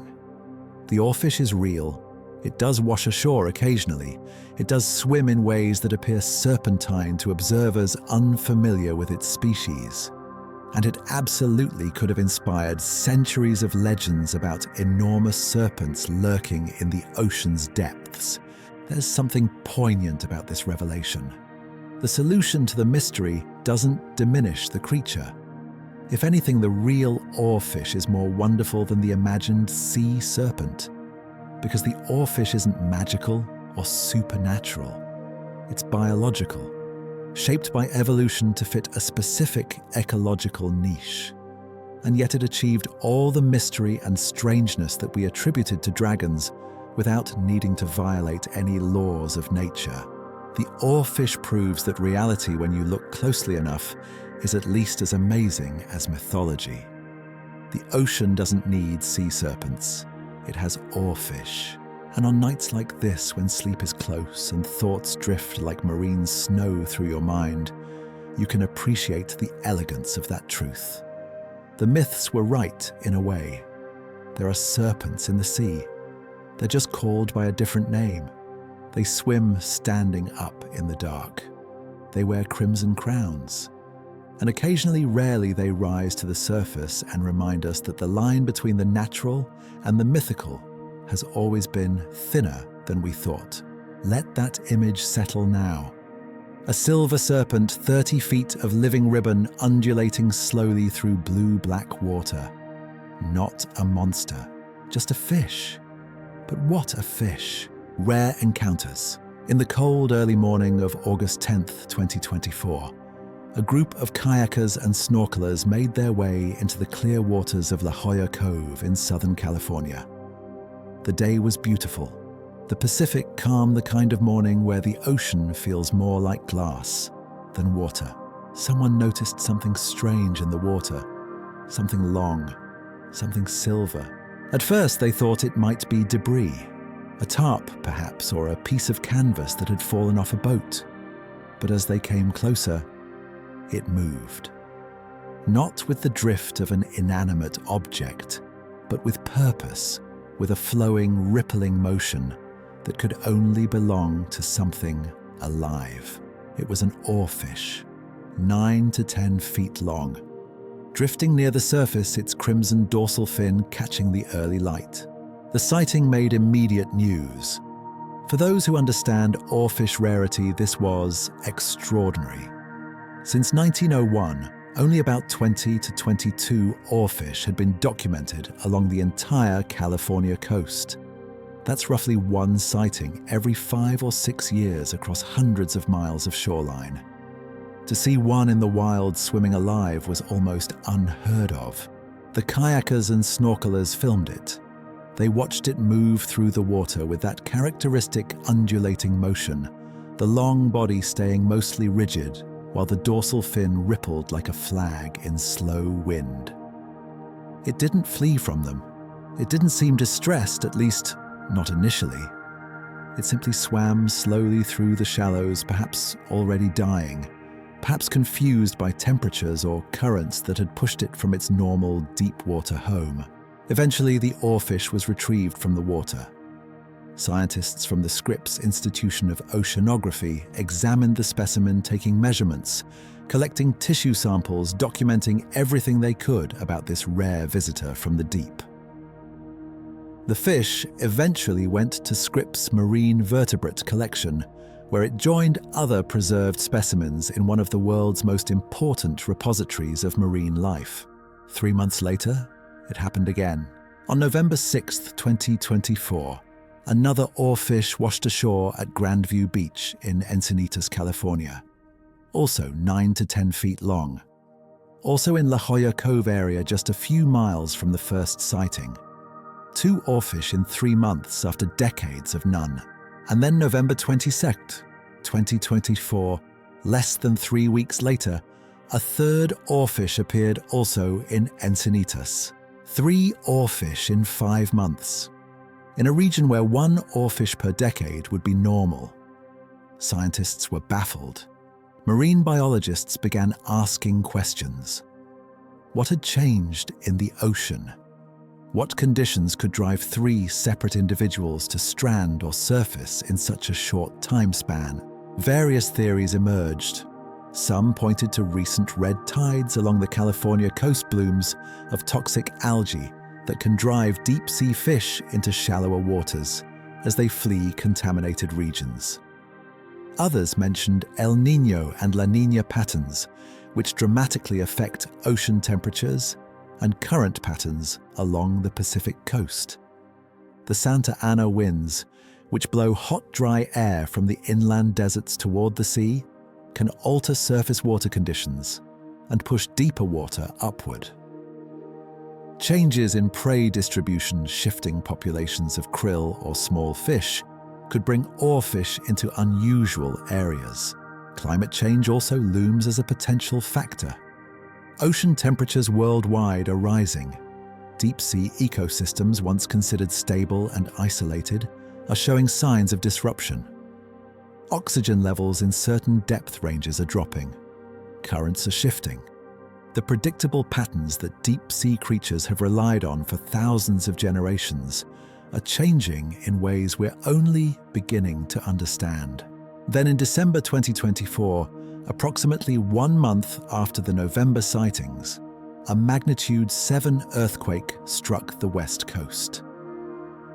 Speaker 1: The oarfish is real. It does wash ashore occasionally. It does swim in ways that appear serpentine to observers unfamiliar with its species. And it absolutely could have inspired centuries of legends about enormous serpents lurking in the ocean's depths. There's something poignant about this revelation. The solution to the mystery doesn't diminish the creature. If anything, the real oarfish is more wonderful than the imagined sea serpent. Because the oarfish isn't magical or supernatural. It's biological, shaped by evolution to fit a specific ecological niche. And yet it achieved all the mystery and strangeness that we attributed to dragons without needing to violate any laws of nature. The oarfish proves that reality, when you look closely enough, is at least as amazing as mythology. The ocean doesn't need sea serpents. It has oarfish. And on nights like this, when sleep is close and thoughts drift like marine snow through your mind, you can appreciate the elegance of that truth. The myths were right in a way. There are serpents in the sea. They're just called by a different name. They swim standing up in the dark. They wear crimson crowns. And occasionally, rarely, they rise to the surface and remind us that the line between the natural and the mythical has always been thinner than we thought. Let that image settle now. A silver serpent, 30 feet of living ribbon undulating slowly through blue-black water. Not a monster, just a fish. But what a fish. Rare encounters. In the cold early morning of August 10th, 2024, a group of kayakers and snorkelers made their way into the clear waters of La Jolla Cove in Southern California. The day was beautiful. The Pacific calm, the kind of morning where the ocean feels more like glass than water. Someone noticed something strange in the water, something long, something silver. At first they thought it might be debris, a tarp perhaps, or a piece of canvas that had fallen off a boat. But as they came closer, it moved. Not with the drift of an inanimate object, but with purpose, with a flowing, rippling motion that could only belong to something alive. It was an oarfish, 9 to 10 feet long, drifting near the surface, its crimson dorsal fin catching the early light. The sighting made immediate news. For those who understand oarfish rarity, this was extraordinary. Since 1901, only about 20 to 22 oarfish had been documented along the entire California coast. That's roughly one sighting every 5 or 6 years across hundreds of miles of shoreline. To see one in the wild swimming alive was almost unheard of. The kayakers and snorkelers filmed it. They watched it move through the water with that characteristic undulating motion, the long body staying mostly rigid while the dorsal fin rippled like a flag in slow wind. It didn't flee from them. It didn't seem distressed, at least not initially. It simply swam slowly through the shallows, perhaps already dying, perhaps confused by temperatures or currents that had pushed it from its normal deep water home. Eventually, the oarfish was retrieved from the water. Scientists from the Scripps Institution of Oceanography examined the specimen, taking measurements, collecting tissue samples, documenting everything they could about this rare visitor from the deep. The fish eventually went to Scripps' marine vertebrate collection, where it joined other preserved specimens in one of the world's most important repositories of marine life. 3 months later, it happened again. On November 6, 2024, another oarfish washed ashore at Grandview Beach in Encinitas, California. Also 9 to 10 feet long. Also in La Jolla Cove area, just a few miles from the first sighting. 2 oarfish in 3 months after decades of none. And then November 22nd, 2024, less than 3 weeks later, a third oarfish appeared also in Encinitas. 3 oarfish in 5 months. In a region where 1 oarfish per decade would be normal. Scientists were baffled. Marine biologists began asking questions. What had changed in the ocean? What conditions could drive 3 separate individuals to strand or surface in such a short time span? Various theories emerged. Some pointed to recent red tides along the California coast blooms of toxic algae that can drive deep-sea fish into shallower waters as they flee contaminated regions. Others mentioned El Niño and La Niña patterns, which dramatically affect ocean temperatures and current patterns along the Pacific coast. The Santa Ana winds, which blow hot, dry air from the inland deserts toward the sea, can alter surface water conditions and push deeper water upward. Changes in prey distribution, shifting populations of krill or small fish, could bring oarfish into unusual areas. Climate change also looms as a potential factor. Ocean temperatures worldwide are rising. Deep-sea ecosystems, once considered stable and isolated, are showing signs of disruption. Oxygen levels in certain depth ranges are dropping. Currents are shifting. The predictable patterns that deep-sea creatures have relied on for thousands of generations are changing in ways we're only beginning to understand. Then in December 2024, approximately 1 month after the November sightings, a magnitude 7 earthquake struck the west coast.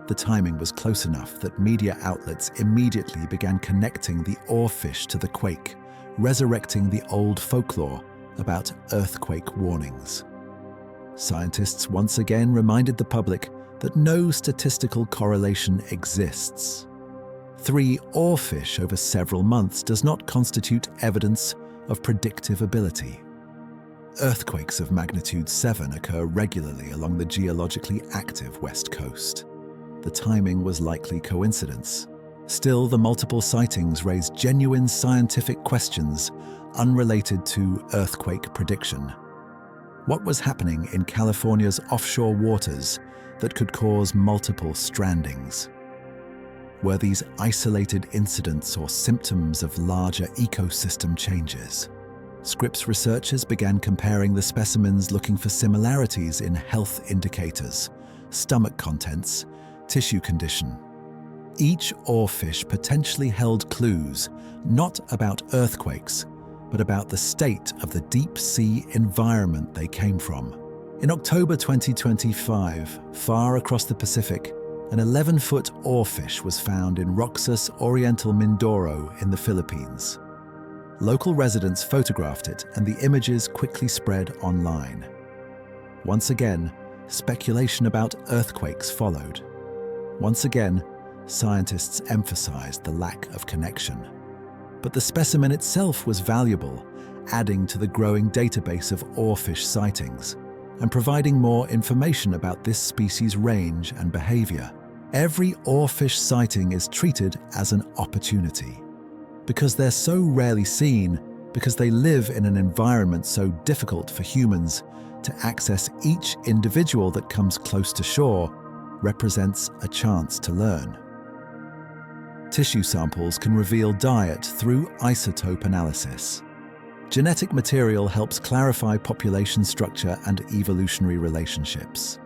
Speaker 1: The timing was close enough that media outlets immediately began connecting the oarfish to the quake, resurrecting the old folklore about earthquake warnings. Scientists once again reminded the public that no statistical correlation exists. 3 oarfish over several months does not constitute evidence of predictive ability. Earthquakes of magnitude 7 occur regularly along the geologically active west coast. The timing was likely coincidence. Still, the multiple sightings raise genuine scientific questions unrelated to earthquake prediction. What was happening in California's offshore waters that could cause multiple strandings? Were these isolated incidents or symptoms of larger ecosystem changes? Scripps researchers began comparing the specimens, looking for similarities in health indicators, stomach contents, tissue condition. Each oarfish potentially held clues not about earthquakes, but about the state of the deep-sea environment they came from. In October 2025, far across the Pacific, an 11-foot oarfish was found in Roxas Oriental Mindoro in the Philippines. Local residents photographed it, and the images quickly spread online. Once again, speculation about earthquakes followed. Once again, scientists emphasized the lack of connection. But the specimen itself was valuable, adding to the growing database of oarfish sightings and providing more information about this species' range and behavior. Every oarfish sighting is treated as an opportunity. Because they're so rarely seen, because they live in an environment so difficult for humans, to access each individual that comes close to shore represents a chance to learn. Tissue samples can reveal diet through isotope analysis. Genetic material helps clarify population structure and evolutionary relationships.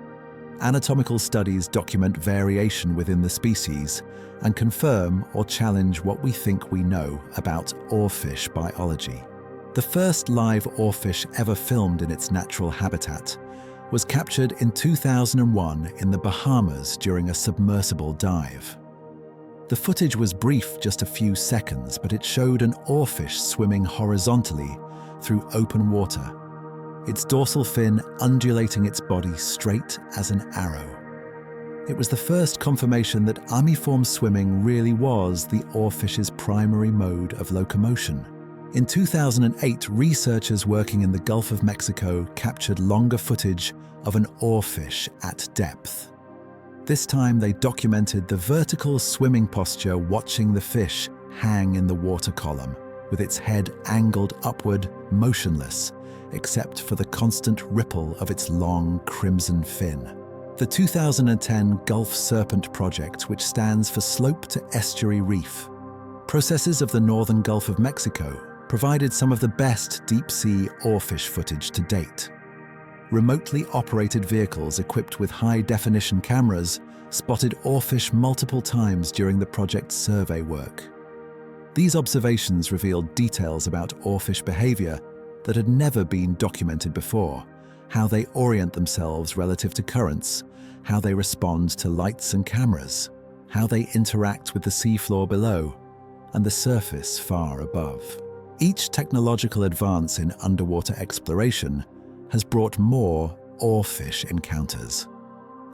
Speaker 1: Anatomical studies document variation within the species and confirm or challenge what we think we know about oarfish biology. The first live oarfish ever filmed in its natural habitat was captured in 2001 in the Bahamas during a submersible dive. The footage was brief, just a few seconds, but it showed an oarfish swimming horizontally through open water, its dorsal fin undulating its body straight as an arrow. It was the first confirmation that armiform swimming really was the oarfish's primary mode of locomotion. In 2008, researchers working in the Gulf of Mexico captured longer footage of an oarfish at depth. This time they documented the vertical swimming posture, watching the fish hang in the water column, with its head angled upward, motionless, except for the constant ripple of its long crimson fin. The 2010 Gulf Serpent project, which stands for Slope to Estuary Reef, processes of the northern Gulf of Mexico, provided some of the best deep-sea oarfish footage to date. Remotely operated vehicles equipped with high-definition cameras spotted oarfish multiple times during the project's survey work. These observations revealed details about oarfish behavior that had never been documented before: how they orient themselves relative to currents, how they respond to lights and cameras, how they interact with the seafloor below and the surface far above. Each technological advance in underwater exploration has brought more oarfish encounters.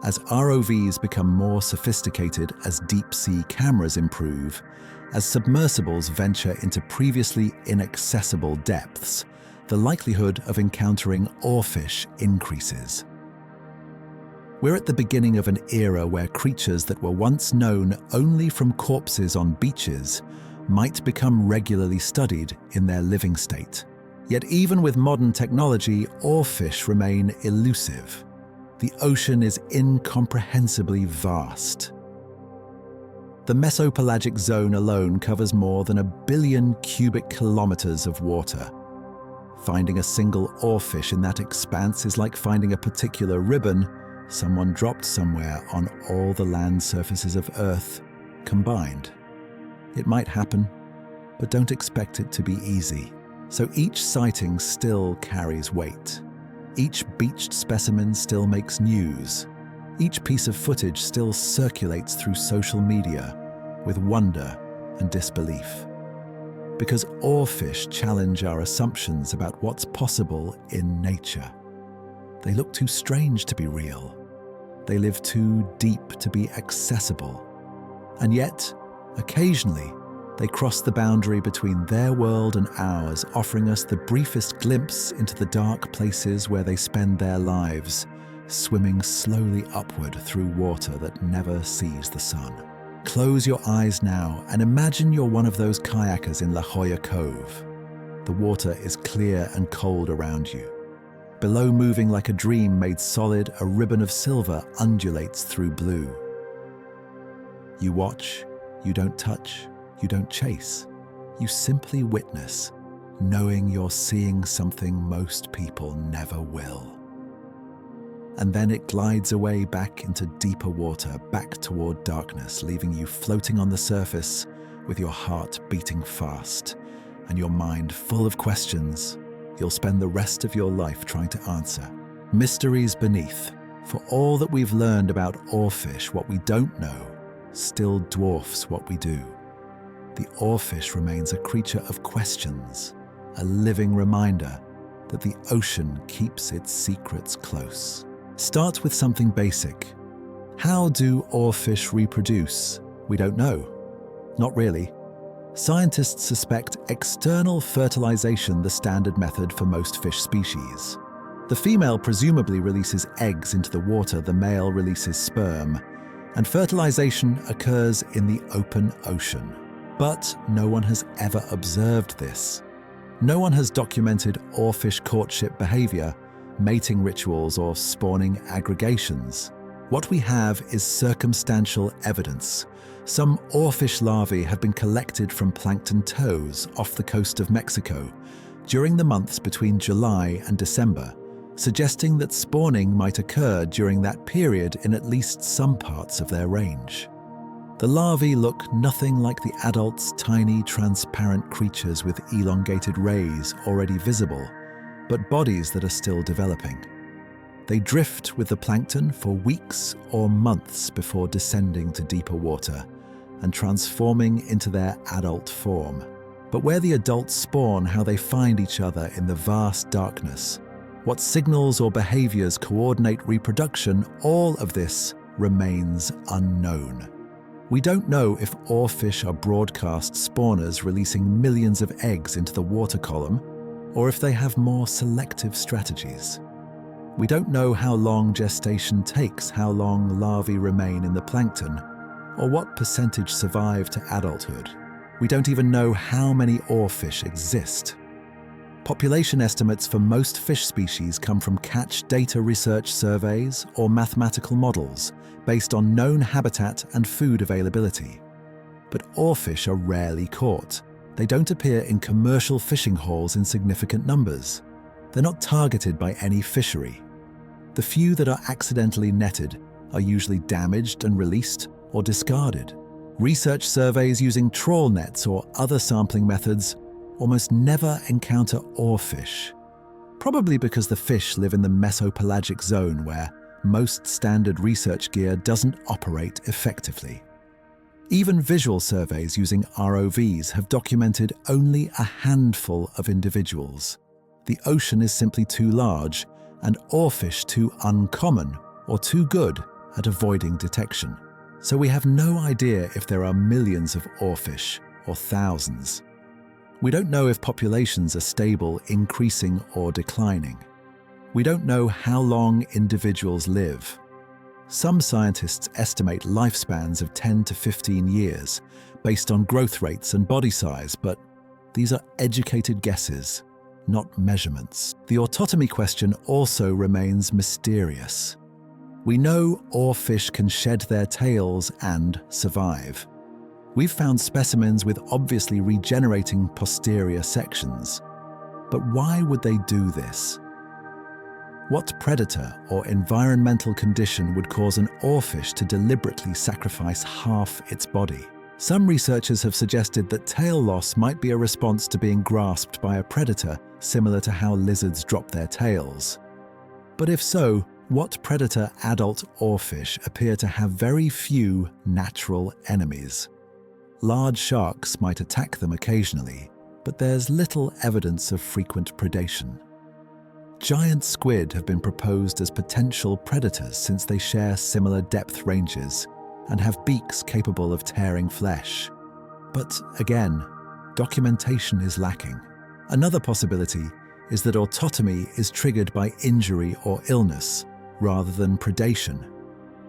Speaker 1: As ROVs become more sophisticated, as deep-sea cameras improve, as submersibles venture into previously inaccessible depths, the likelihood of encountering oarfish increases. We're at the beginning of an era where creatures that were once known only from corpses on beaches might become regularly studied in their living state. Yet even with modern technology, oarfish remain elusive. The ocean is incomprehensibly vast. The mesopelagic zone alone covers more than 1 billion cubic kilometers of water. Finding a single oarfish in that expanse is like finding a particular ribbon someone dropped somewhere on all the land surfaces of Earth combined. It might happen, but don't expect it to be easy. So each sighting still carries weight. Each beached specimen still makes news. Each piece of footage still circulates through social media with wonder and disbelief. Because oarfish challenge our assumptions about what's possible in nature. They look too strange to be real. They live too deep to be accessible. And yet, occasionally, they cross the boundary between their world and ours, offering us the briefest glimpse into the dark places where they spend their lives, swimming slowly upward through water that never sees the sun. Close your eyes now and imagine you're one of those kayakers in La Jolla Cove. The water is clear and cold around you. Below, moving like a dream made solid, a ribbon of silver undulates through blue. You watch, you don't touch, you don't chase. You simply witness, knowing you're seeing something most people never will. And then it glides away back into deeper water, back toward darkness, leaving you floating on the surface with your heart beating fast and your mind full of questions you'll spend the rest of your life trying to answer. Mysteries beneath. For all that we've learned about oarfish, what we don't know still dwarfs what we do. The oarfish remains a creature of questions, a living reminder that the ocean keeps its secrets close. Start with something basic. How do oarfish reproduce? We don't know. Not really. Scientists suspect external fertilization the standard method for most fish species. The female presumably releases eggs into the water, the male releases sperm, and fertilization occurs in the open ocean. But no one has ever observed this. No one has documented oarfish courtship behavior, mating rituals, or spawning aggregations. What we have is circumstantial evidence. Some oarfish larvae have been collected from plankton toes off the coast of Mexico during the months between July and December, suggesting that spawning might occur during that period in at least some parts of their range. The larvae look nothing like the adult's tiny, transparent creatures with elongated rays already visible, but bodies that are still developing. They drift with the plankton for weeks or months before descending to deeper water and transforming into their adult form. But where the adults spawn, how they find each other in the vast darkness, what signals or behaviors coordinate reproduction, all of this remains unknown. We don't know if oarfish are broadcast spawners releasing millions of eggs into the water column, or if they have more selective strategies. We don't know how long gestation takes, how long larvae remain in the plankton, or what percentage survive to adulthood. We don't even know how many oarfish exist. Population estimates for most fish species come from catch data research surveys or mathematical models based on known habitat and food availability. But oarfish are rarely caught. They don't appear in commercial fishing hauls in significant numbers. They're not targeted by any fishery. The few that are accidentally netted are usually damaged and released or discarded. Research surveys using trawl nets or other sampling methods almost never encounter oarfish, probably because the fish live in the mesopelagic zone where most standard research gear doesn't operate effectively. Even visual surveys using ROVs have documented only a handful of individuals. The ocean is simply too large and oarfish too uncommon or too good at avoiding detection. So we have no idea if there are millions of oarfish or thousands. We don't know if populations are stable, increasing, or declining. We don't know how long individuals live. Some scientists estimate lifespans of 10 to 15 years based on growth rates and body size, but these are educated guesses, not measurements. The autotomy question also remains mysterious. We know oarfish can shed their tails and survive. We've found specimens with obviously regenerating posterior sections. But why would they do this? What predator or environmental condition would cause an oarfish to deliberately sacrifice half its body? Some researchers have suggested that tail loss might be a response to being grasped by a predator, similar to how lizards drop their tails. But if so, what predator adult oarfish appear to have very few natural enemies? Large sharks might attack them occasionally, but there's little evidence of frequent predation. Giant squid have been proposed as potential predators since they share similar depth ranges and have beaks capable of tearing flesh. But again, documentation is lacking. Another possibility is that autotomy is triggered by injury or illness rather than predation.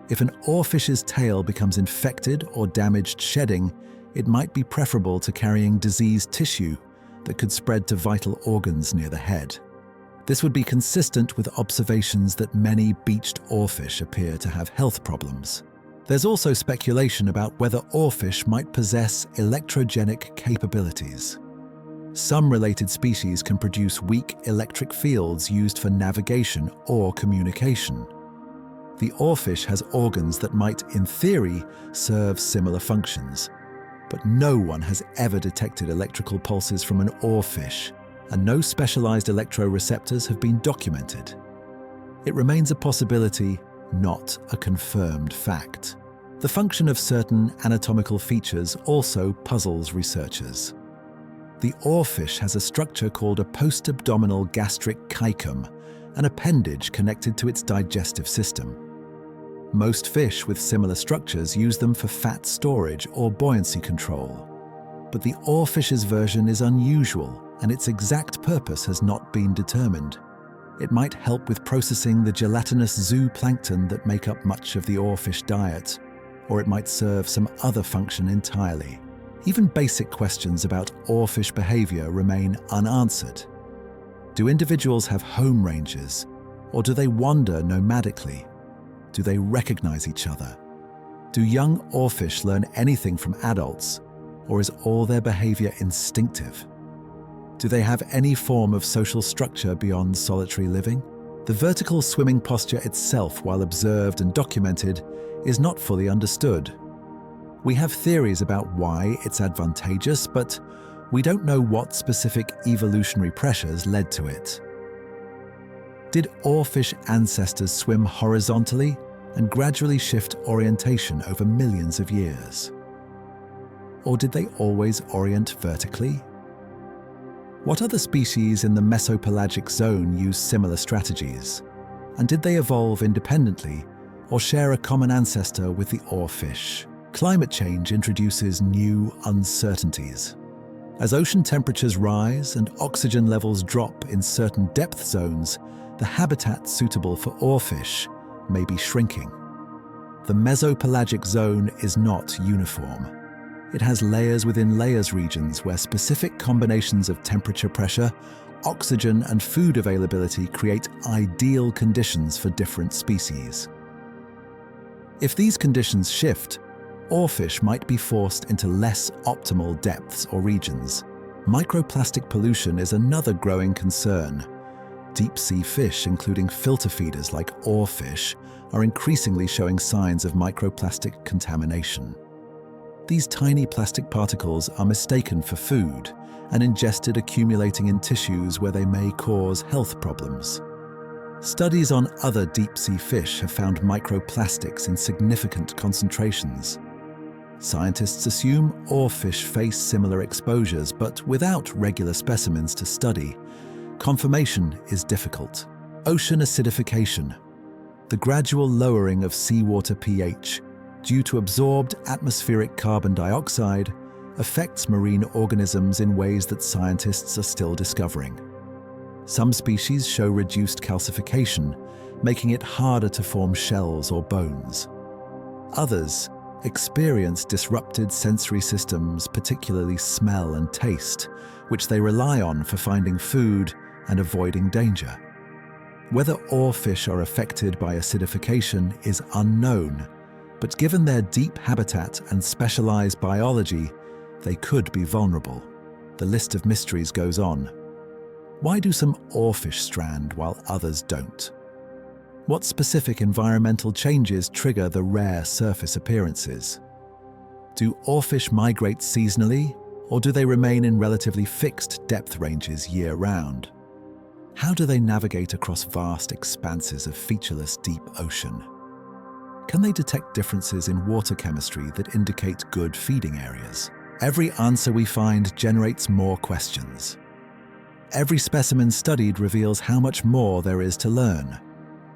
Speaker 1: If an oarfish's tail becomes infected or damaged shedding, it might be preferable to carrying diseased tissue that could spread to vital organs near the head. This would be consistent with observations that many beached oarfish appear to have health problems. There's also speculation about whether oarfish might possess electrogenic capabilities. Some related species can produce weak electric fields used for navigation or communication. The oarfish has organs that might, in theory, serve similar functions, but no one has ever detected electrical pulses from an oarfish, and no specialized electroreceptors have been documented. It remains a possibility, not a confirmed fact. The function of certain anatomical features also puzzles researchers. The oarfish has a structure called a post-abdominal gastric caecum, an appendage connected to its digestive system. Most fish with similar structures use them for fat storage or buoyancy control. But the oarfish's version is unusual, and its exact purpose has not been determined. It might help with processing the gelatinous zooplankton that make up much of the oarfish diet, or it might serve some other function entirely. Even basic questions about oarfish behavior remain unanswered. Do individuals have home ranges, or do they wander nomadically? Do they recognize each other? Do young oarfish learn anything from adults, or is all their behavior instinctive? Do they have any form of social structure beyond solitary living? The vertical swimming posture itself, while observed and documented, is not fully understood. We have theories about why it's advantageous, but we don't know what specific evolutionary pressures led to it. Did oarfish ancestors swim horizontally and gradually shift orientation over millions of years? Or did they always orient vertically? What other species in the mesopelagic zone use similar strategies? And did they evolve independently or share a common ancestor with the oarfish? Climate change introduces new uncertainties. As ocean temperatures rise and oxygen levels drop in certain depth zones, the habitat suitable for oarfish may be shrinking. The mesopelagic zone is not uniform. It has layers within layers regions where specific combinations of temperature pressure, oxygen, and food availability create ideal conditions for different species. If these conditions shift, oarfish might be forced into less optimal depths or regions. Microplastic pollution is another growing concern. Deep-sea fish, including filter feeders like oarfish, are increasingly showing signs of microplastic contamination. These tiny plastic particles are mistaken for food and ingested, accumulating in tissues where they may cause health problems. Studies on other deep-sea fish have found microplastics in significant concentrations. Scientists assume oarfish face similar exposures, but without regular specimens to study, confirmation is difficult. Ocean acidification, the gradual lowering of seawater pH due to absorbed atmospheric carbon dioxide, affects marine organisms in ways that scientists are still discovering. Some species show reduced calcification, making it harder to form shells or bones. Others experience disrupted sensory systems, particularly smell and taste, which they rely on for finding food and avoiding danger. Whether oarfish are affected by acidification is unknown, but given their deep habitat and specialized biology, they could be vulnerable. The list of mysteries goes on. Why do some oarfish strand while others don't? What specific environmental changes trigger the rare surface appearances? Do oarfish migrate seasonally, or do they remain in relatively fixed depth ranges year-round? How do they navigate across vast expanses of featureless deep ocean? Can they detect differences in water chemistry that indicate good feeding areas? Every answer we find generates more questions. Every specimen studied reveals how much more there is to learn.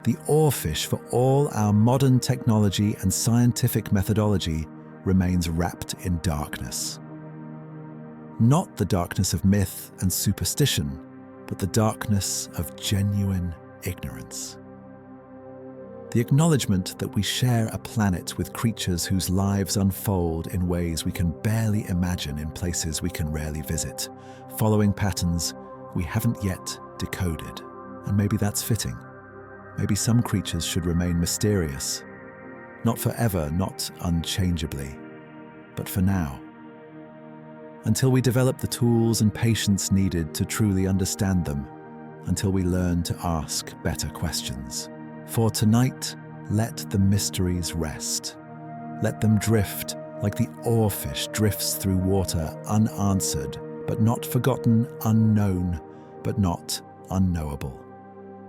Speaker 1: The oarfish, for all our modern technology and scientific methodology, remains wrapped in darkness. Not the darkness of myth and superstition, but the darkness of genuine ignorance. The acknowledgement that we share a planet with creatures whose lives unfold in ways we can barely imagine in places we can rarely visit, following patterns we haven't yet decoded. And maybe that's fitting. Maybe some creatures should remain mysterious. Not forever, not unchangeably, but for now. Until we develop the tools and patience needed to truly understand them, until we learn to ask better questions. For tonight, let the mysteries rest. Let them drift like the oarfish drifts through water, unanswered, but not forgotten, unknown, but not unknowable.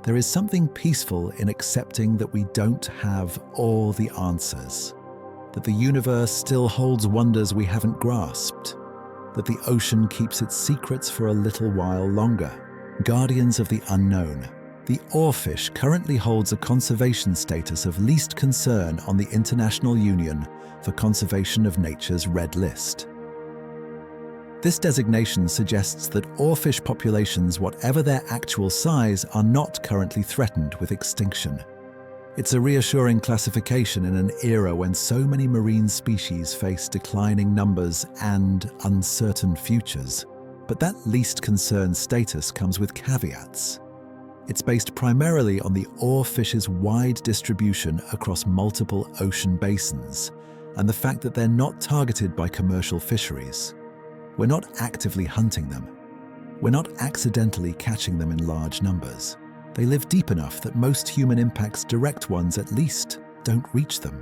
Speaker 1: There is something peaceful in accepting that we don't have all the answers, that the universe still holds wonders we haven't grasped, that the ocean keeps its secrets for a little while longer. Guardians of the unknown, The oarfish currently holds a conservation status of least concern on the International Union for Conservation of Nature's Red List. This designation suggests that oarfish populations, whatever their actual size, are not currently threatened with extinction. It's a reassuring classification in an era when so many marine species face declining numbers and uncertain futures. But that least concern status comes with caveats. It's based primarily on the oarfish's wide distribution across multiple ocean basins and the fact that they're not targeted by commercial fisheries. We're not actively hunting them. We're not accidentally catching them in large numbers. They live deep enough that most human impacts, direct ones at least, don't reach them.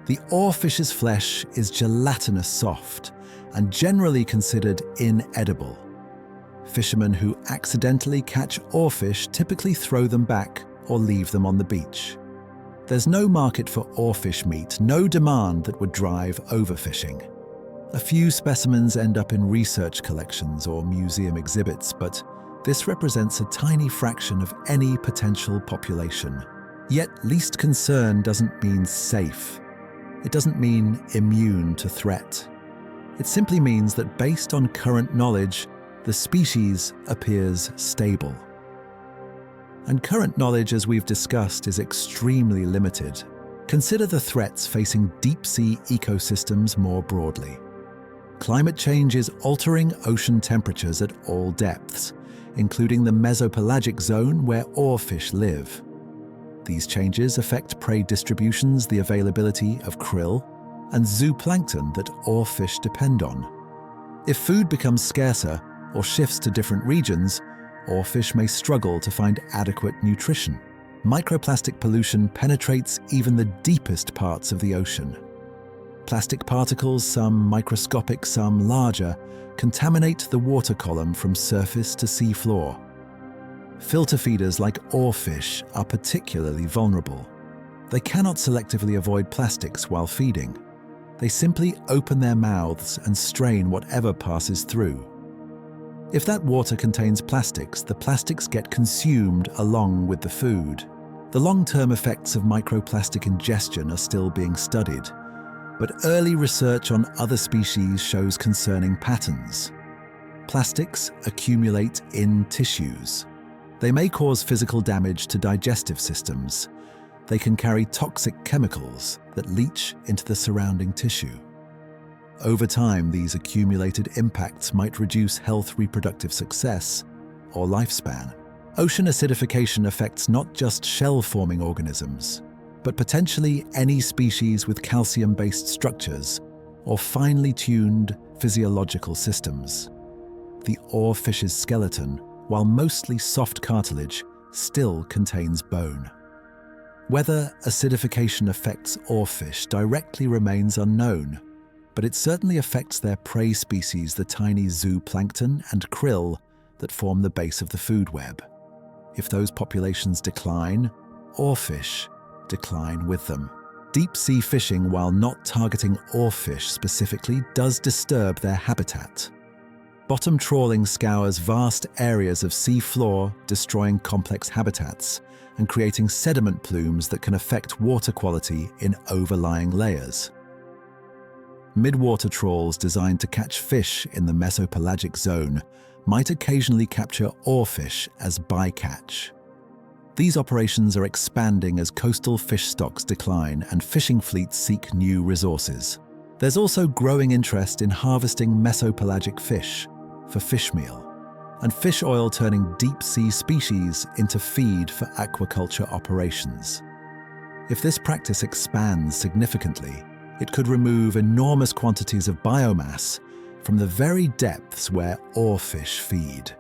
Speaker 1: The oarfish's flesh is gelatinous soft and generally considered inedible. Fishermen who accidentally catch oarfish typically throw them back or leave them on the beach. There's no market for oarfish meat, no demand that would drive overfishing. A few specimens end up in research collections or museum exhibits, but this represents a tiny fraction of any potential population. Yet least concern doesn't mean safe. It doesn't mean immune to threat. It simply means that based on current knowledge, the species appears stable. And current knowledge, as we've discussed, is extremely limited. Consider the threats facing deep-sea ecosystems more broadly. Climate change is altering ocean temperatures at all depths, including the mesopelagic zone where oarfish live. These changes affect prey distributions, the availability of krill, and zooplankton that oarfish depend on. If food becomes scarcer or shifts to different regions, oarfish may struggle to find adequate nutrition. Microplastic pollution penetrates even the deepest parts of the ocean. Plastic particles, some microscopic, some larger, contaminate the water column from surface to sea floor. Filter feeders like oarfish are particularly vulnerable. They cannot selectively avoid plastics while feeding. They simply open their mouths and strain whatever passes through. If that water contains plastics, the plastics get consumed along with the food. The long-term effects of microplastic ingestion are still being studied, but early research on other species shows concerning patterns. Plastics accumulate in tissues. They may cause physical damage to digestive systems. They can carry toxic chemicals that leach into the surrounding tissue. Over time, these accumulated impacts might reduce health, reproductive success, or lifespan. Ocean acidification affects not just shell-forming organisms, but potentially any species with calcium-based structures or finely tuned physiological systems. The oarfish's skeleton, while mostly soft cartilage, still contains bone. Whether acidification affects oarfish directly remains unknown, but it certainly affects their prey species, the tiny zooplankton and krill that form the base of the food web. If those populations decline, oarfish decline with them. Deep-sea fishing, while not targeting oarfish specifically, does disturb their habitat. Bottom trawling scours vast areas of sea floor, destroying complex habitats and creating sediment plumes that can affect water quality in overlying layers. Midwater trawls designed to catch fish in the mesopelagic zone might occasionally capture oarfish as bycatch. These operations are expanding as coastal fish stocks decline and fishing fleets seek new resources. There's also growing interest in harvesting mesopelagic fish for fish meal, and fish oil turning deep-sea species into feed for aquaculture operations. If this practice expands significantly, it could remove enormous quantities of biomass from the very depths where oarfish feed.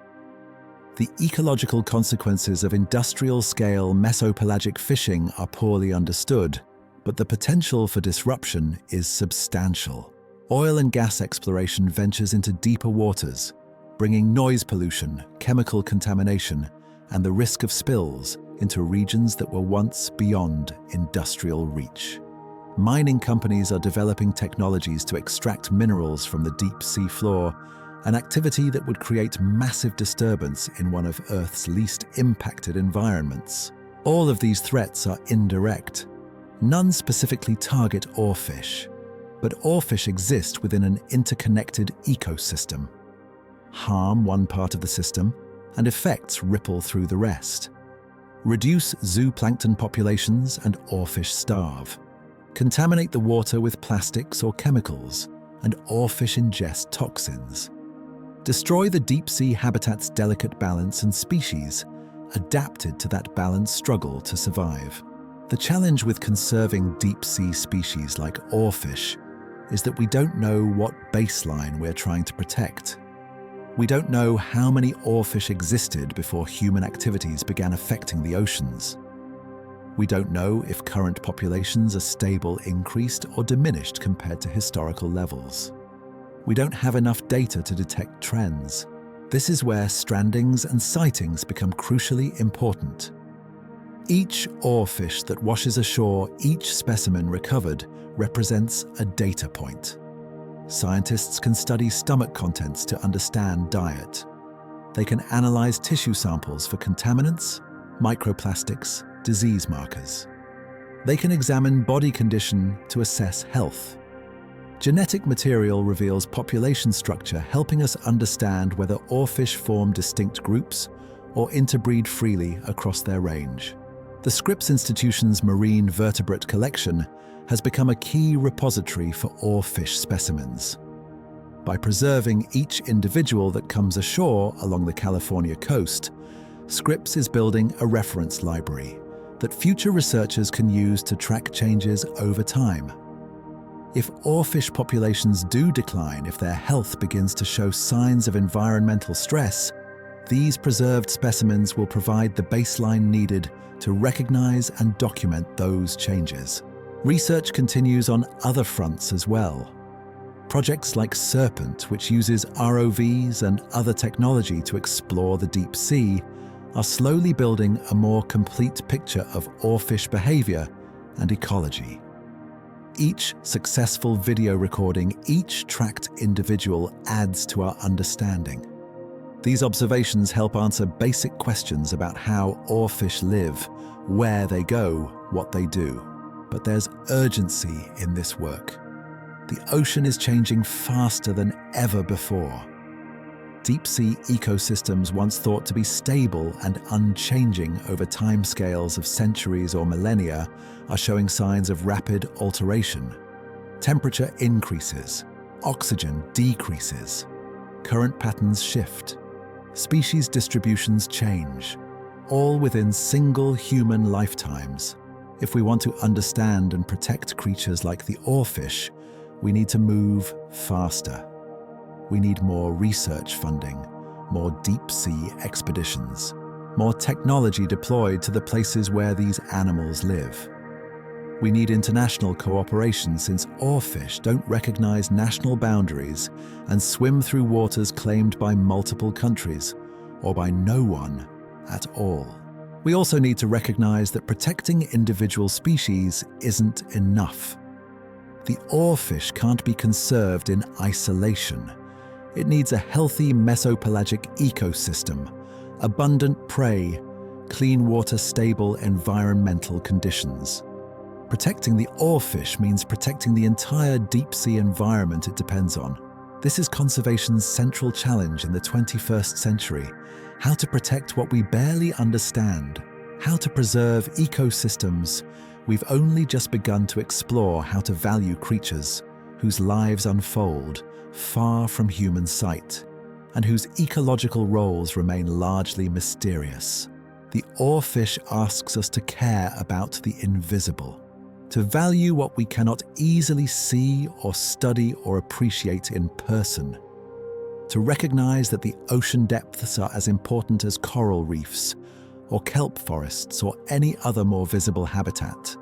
Speaker 1: The ecological consequences of industrial-scale mesopelagic fishing are poorly understood, but the potential for disruption is substantial. Oil and gas exploration ventures into deeper waters, bringing noise pollution, chemical contamination, and the risk of spills into regions that were once beyond industrial reach. Mining companies are developing technologies to extract minerals from the deep sea floor an activity that would create massive disturbance in one of Earth's least impacted environments. All of these threats are indirect. None specifically target oarfish, but oarfish exist within an interconnected ecosystem. Harm one part of the system, and effects ripple through the rest. Reduce zooplankton populations and oarfish starve. Contaminate the water with plastics or chemicals, and oarfish ingest toxins. Destroy the deep-sea habitat's delicate balance, and species adapted to that balance struggle to survive. The challenge with conserving deep-sea species like oarfish is that we don't know what baseline we're trying to protect. We don't know how many oarfish existed before human activities began affecting the oceans. We don't know if current populations are stable, increased, or diminished compared to historical levels. We don't have enough data to detect trends. This is where strandings and sightings become crucially important. Each oarfish that washes ashore, each specimen recovered, represents a data point. Scientists can study stomach contents to understand diet. They can analyze tissue samples for contaminants, microplastics, disease markers. They can examine body condition to assess health. Genetic material reveals population structure, helping us understand whether oarfish form distinct groups or interbreed freely across their range. The Scripps Institution's Marine Vertebrate Collection has become a key repository for oarfish specimens. By preserving each individual that comes ashore along the California coast, Scripps is building a reference library that future researchers can use to track changes over time. If oarfish populations do decline, if their health begins to show signs of environmental stress, these preserved specimens will provide the baseline needed to recognize and document those changes. Research continues on other fronts as well. Projects like Serpent, which uses ROVs and other technology to explore the deep sea, are slowly building a more complete picture of oarfish behavior and ecology. Each successful video recording, each tracked individual adds to our understanding. These observations help answer basic questions about how oarfish live, where they go, what they do. But there's urgency in this work. The ocean is changing faster than ever before. Deep-sea ecosystems once thought to be stable and unchanging over timescales of centuries or millennia are showing signs of rapid alteration. Temperature increases, oxygen decreases, current patterns shift, species distributions change, all within single human lifetimes. If we want to understand and protect creatures like the oarfish, we need to move faster. We need more research funding, more deep-sea expeditions, more technology deployed to the places where these animals live. We need international cooperation, since oarfish don't recognize national boundaries and swim through waters claimed by multiple countries, or by no one at all. We also need to recognize that protecting individual species isn't enough. The oarfish can't be conserved in isolation. It needs a healthy mesopelagic ecosystem, abundant prey, clean water, stable environmental conditions. Protecting the oarfish means protecting the entire deep-sea environment it depends on. This is conservation's central challenge in the 21st century: how to protect what we barely understand, how to preserve ecosystems we've only just begun to explore, how to value creatures whose lives unfold far from human sight, and whose ecological roles remain largely mysterious. The oarfish asks us to care about the invisible, to value what we cannot easily see or study or appreciate in person, to recognize that the ocean depths are as important as coral reefs or kelp forests or any other more visible habitat,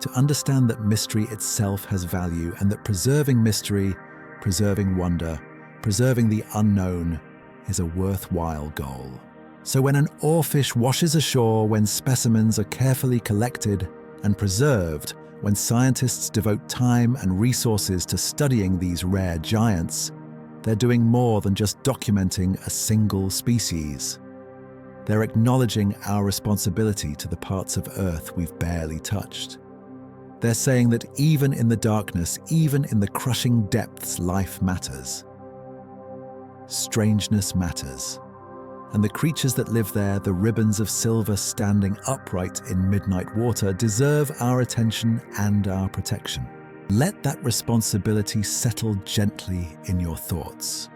Speaker 1: to understand that mystery itself has value, and that preserving mystery, preserving wonder, preserving the unknown is a worthwhile goal. So when an oarfish washes ashore, when specimens are carefully collected and preserved, when scientists devote time and resources to studying these rare giants, They're doing more than just documenting a single species. They're acknowledging our responsibility to the parts of Earth we've barely touched. They're saying that even in the darkness, even in the crushing depths, life matters. Strangeness matters. And the creatures that live there, the ribbons of silver standing upright in midnight water, deserve our attention and our protection. Let that responsibility settle gently in your thoughts.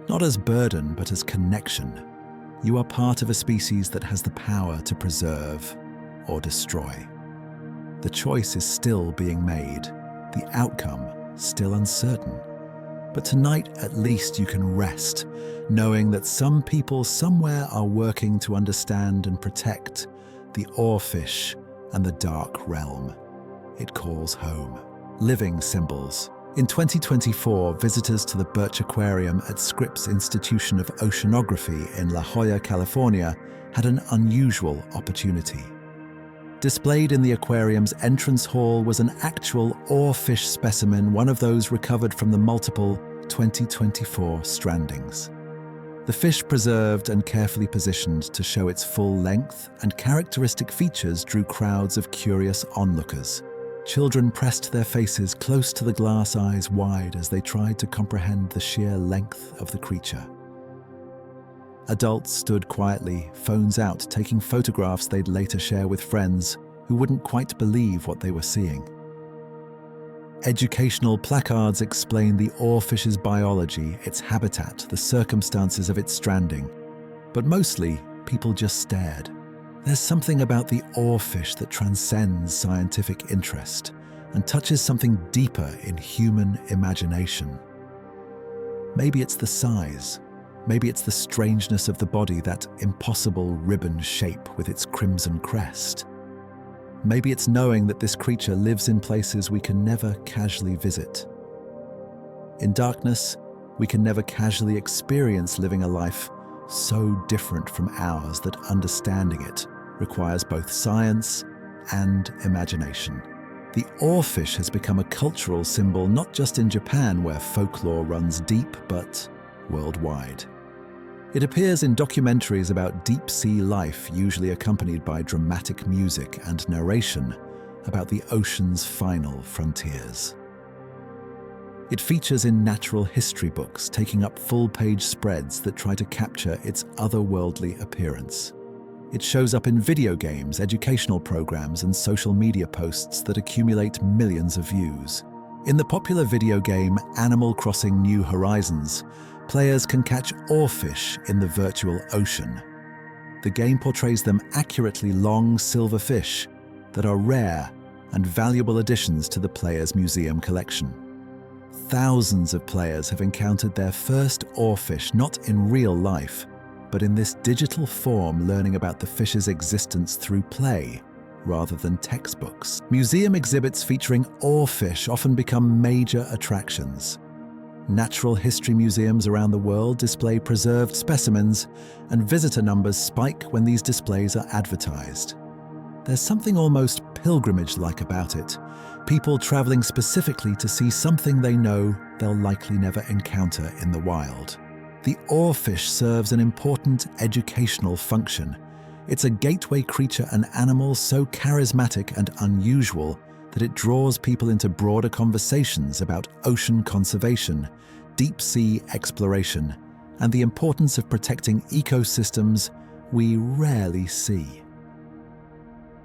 Speaker 1: Not as burden, but as connection. You are part of a species that has the power to preserve or destroy. The choice is still being made, the outcome still uncertain. But tonight, at least you can rest, knowing that some people somewhere are working to understand and protect the Oarfish and the dark realm it calls home. Living symbols. In 2024, visitors to the Birch Aquarium at Scripps Institution of Oceanography in La Jolla, California, had an unusual opportunity. Displayed in the aquarium's entrance hall was an actual oarfish specimen, one of those recovered from the multiple 2024 strandings. The fish preserved and carefully positioned to show its full length and characteristic features drew crowds of curious onlookers. Children pressed their faces close to the glass eyes wide as they tried to comprehend the sheer length of the creature. Adults stood quietly, phones out, taking photographs they'd later share with friends who wouldn't quite believe what they were seeing. Educational placards explain the oarfish's biology, its habitat, the circumstances of its stranding. But mostly, people just stared. There's something about the oarfish that transcends scientific interest and touches something deeper in human imagination. Maybe it's the size. Maybe it's the strangeness of the body, that impossible ribbon shape with its crimson crest. Maybe it's knowing that this creature lives in places we can never casually visit. In darkness, we can never casually experience living a life so different from ours that understanding it requires both science and imagination. The oarfish has become a cultural symbol not just in Japan, where folklore runs deep, but worldwide. It appears in documentaries about deep-sea life, usually accompanied by dramatic music and narration about the ocean's final frontiers. It features in natural history books, taking up full-page spreads that try to capture its otherworldly appearance. It shows up in video games, educational programs, and social media posts that accumulate millions of views. In the popular video game Animal Crossing: New Horizons, players can catch oarfish in the virtual ocean. The game portrays them accurately long silver fish that are rare and valuable additions to the player's museum collection. Thousands of players have encountered their first oarfish not in real life, but in this digital form, learning about the fish's existence through play rather than textbooks. Museum exhibits featuring oarfish often become major attractions. Natural history museums around the world display preserved specimens, and visitor numbers spike when these displays are advertised. There's something almost pilgrimage-like about it, people traveling specifically to see something they know they'll likely never encounter in the wild. The oarfish serves an important educational function. It's a gateway creature, an animal so charismatic and unusual that it draws people into broader conversations about ocean conservation, deep-sea exploration, and the importance of protecting ecosystems we rarely see.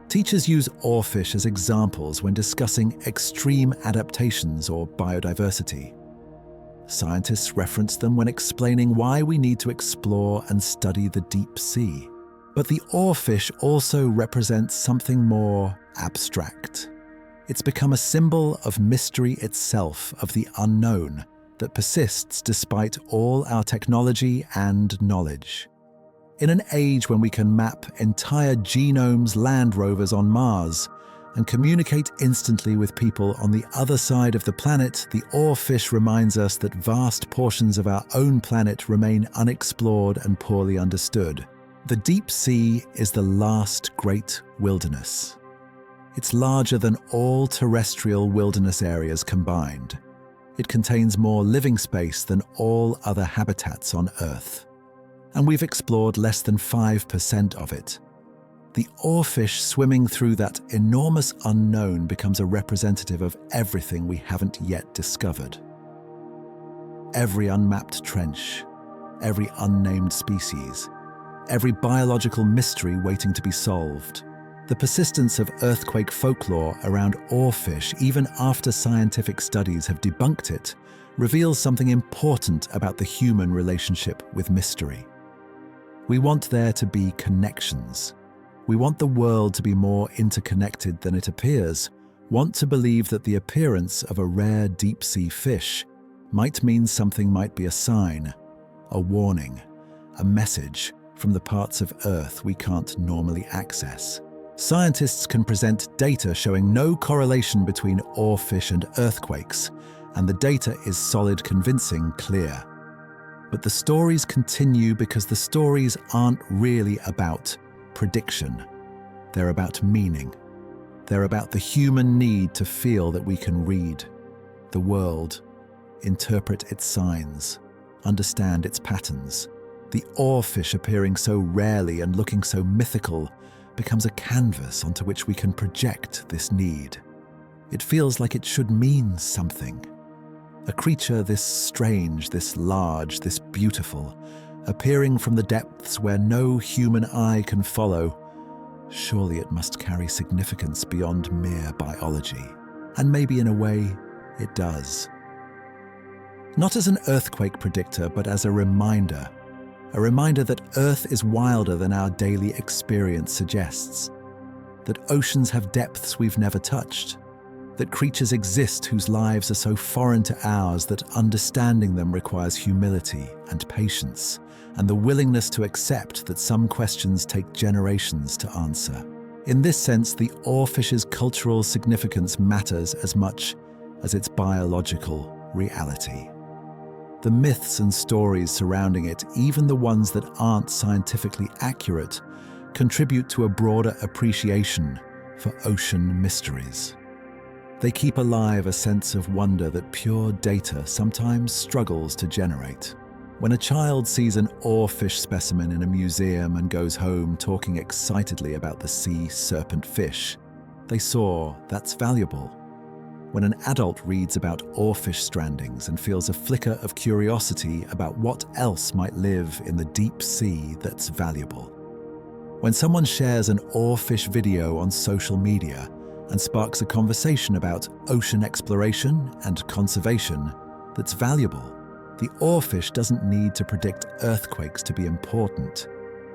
Speaker 1: Teachers use oarfish as examples when discussing extreme adaptations or biodiversity. Scientists reference them when explaining why we need to explore and study the deep sea. But the oarfish also represents something more abstract. It's become a symbol of mystery itself, of the unknown, that persists despite all our technology and knowledge. In an age when we can map entire genomes, land rovers on Mars, and communicate instantly with people on the other side of the planet, the oarfish reminds us that vast portions of our own planet remain unexplored and poorly understood. The deep sea is the last great wilderness. It's larger than all terrestrial wilderness areas combined. It contains more living space than all other habitats on Earth, and we've explored less than 5% of it. The oarfish swimming through that enormous unknown becomes a representative of everything we haven't yet discovered. Every unmapped trench, every unnamed species, every biological mystery waiting to be solved. The persistence of earthquake folklore around oarfish, even after scientific studies have debunked it, reveals something important about the human relationship with mystery. We want there to be connections. We want the world to be more interconnected than it appears, want to believe that the appearance of a rare deep-sea fish might mean something, might be a sign, a warning, a message from the parts of Earth we can't normally access. Scientists can present data showing no correlation between oarfish and earthquakes, and the data is solid, convincing, clear. But the stories continue because the stories aren't really about prediction. They're about meaning. They're about the human need to feel that we can read the world, interpret its signs, understand its patterns. The oarfish appearing so rarely and looking so mythical becomes a canvas onto which we can project this need. It feels like it should mean something. A creature this strange, this large, this beautiful, appearing from the depths where no human eye can follow, surely it must carry significance beyond mere biology. And maybe in a way, it does. Not as an earthquake predictor, but as a reminder that Earth is wilder than our daily experience suggests, that oceans have depths we've never touched, that creatures exist whose lives are so foreign to ours that understanding them requires humility and patience, and the willingness to accept that some questions take generations to answer. In this sense, the oarfish's cultural significance matters as much as its biological reality. The myths and stories surrounding it, even the ones that aren't scientifically accurate, contribute to a broader appreciation for ocean mysteries. They keep alive a sense of wonder that pure data sometimes struggles to generate. When a child sees an oarfish specimen in a museum and goes home talking excitedly about the sea serpent fish, they saw that's valuable. When an adult reads about oarfish strandings and feels a flicker of curiosity about what else might live in the deep sea, that's valuable. When someone shares an oarfish video on social media and sparks a conversation about ocean exploration and conservation, that's valuable. The oarfish doesn't need to predict earthquakes to be important.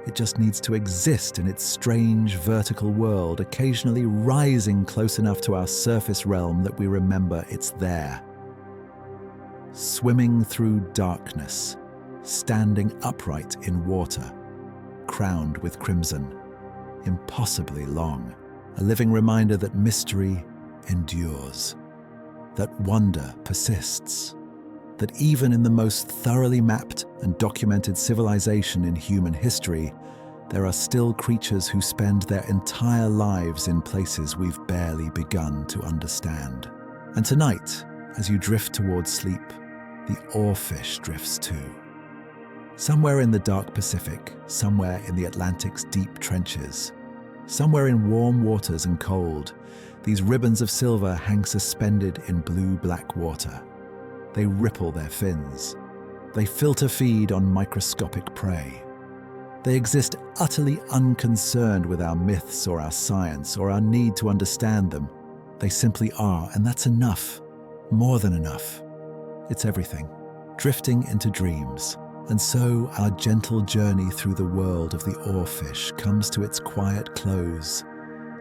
Speaker 1: It just needs to exist in its strange vertical world, occasionally rising close enough to our surface realm that we remember it's there. Swimming through darkness, standing upright in water, crowned with crimson, impossibly long, a living reminder that mystery endures, that wonder persists, that even in the most thoroughly mapped and documented civilization in human history, there are still creatures who spend their entire lives in places we've barely begun to understand. And tonight, as you drift towards sleep, the oarfish drifts too. Somewhere in the dark Pacific, somewhere in the Atlantic's deep trenches, somewhere in warm waters and cold, these ribbons of silver hang suspended in blue-black water. They ripple their fins. They filter feed on microscopic prey. They exist utterly unconcerned with our myths or our science or our need to understand them. They simply are, and that's enough. More than enough. It's everything. Drifting into dreams. And so our gentle journey through the world of the oarfish comes to its quiet close,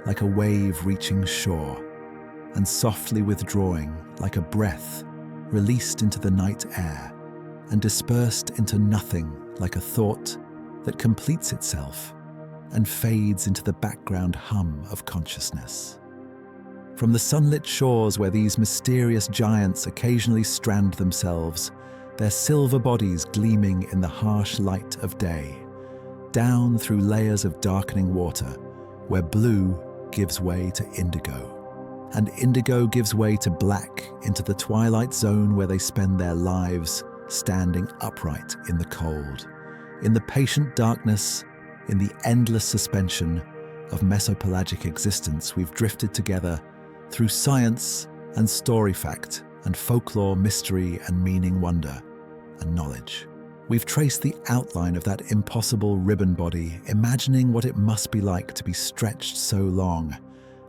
Speaker 1: like a wave reaching shore, and softly withdrawing like a breath released into the night air and dispersed into nothing like a thought that completes itself and fades into the background hum of consciousness. From the sunlit shores where these mysterious giants occasionally strand themselves, their silver bodies gleaming in the harsh light of day, down through layers of darkening water where blue gives way to indigo, and indigo gives way to black into the twilight zone where they spend their lives standing upright in the cold, in the patient darkness, in the endless suspension of mesopelagic existence. We've drifted together through science and story fact and folklore, mystery and meaning, wonder and knowledge. We've traced the outline of that impossible ribbon body, imagining what it must be like to be stretched so long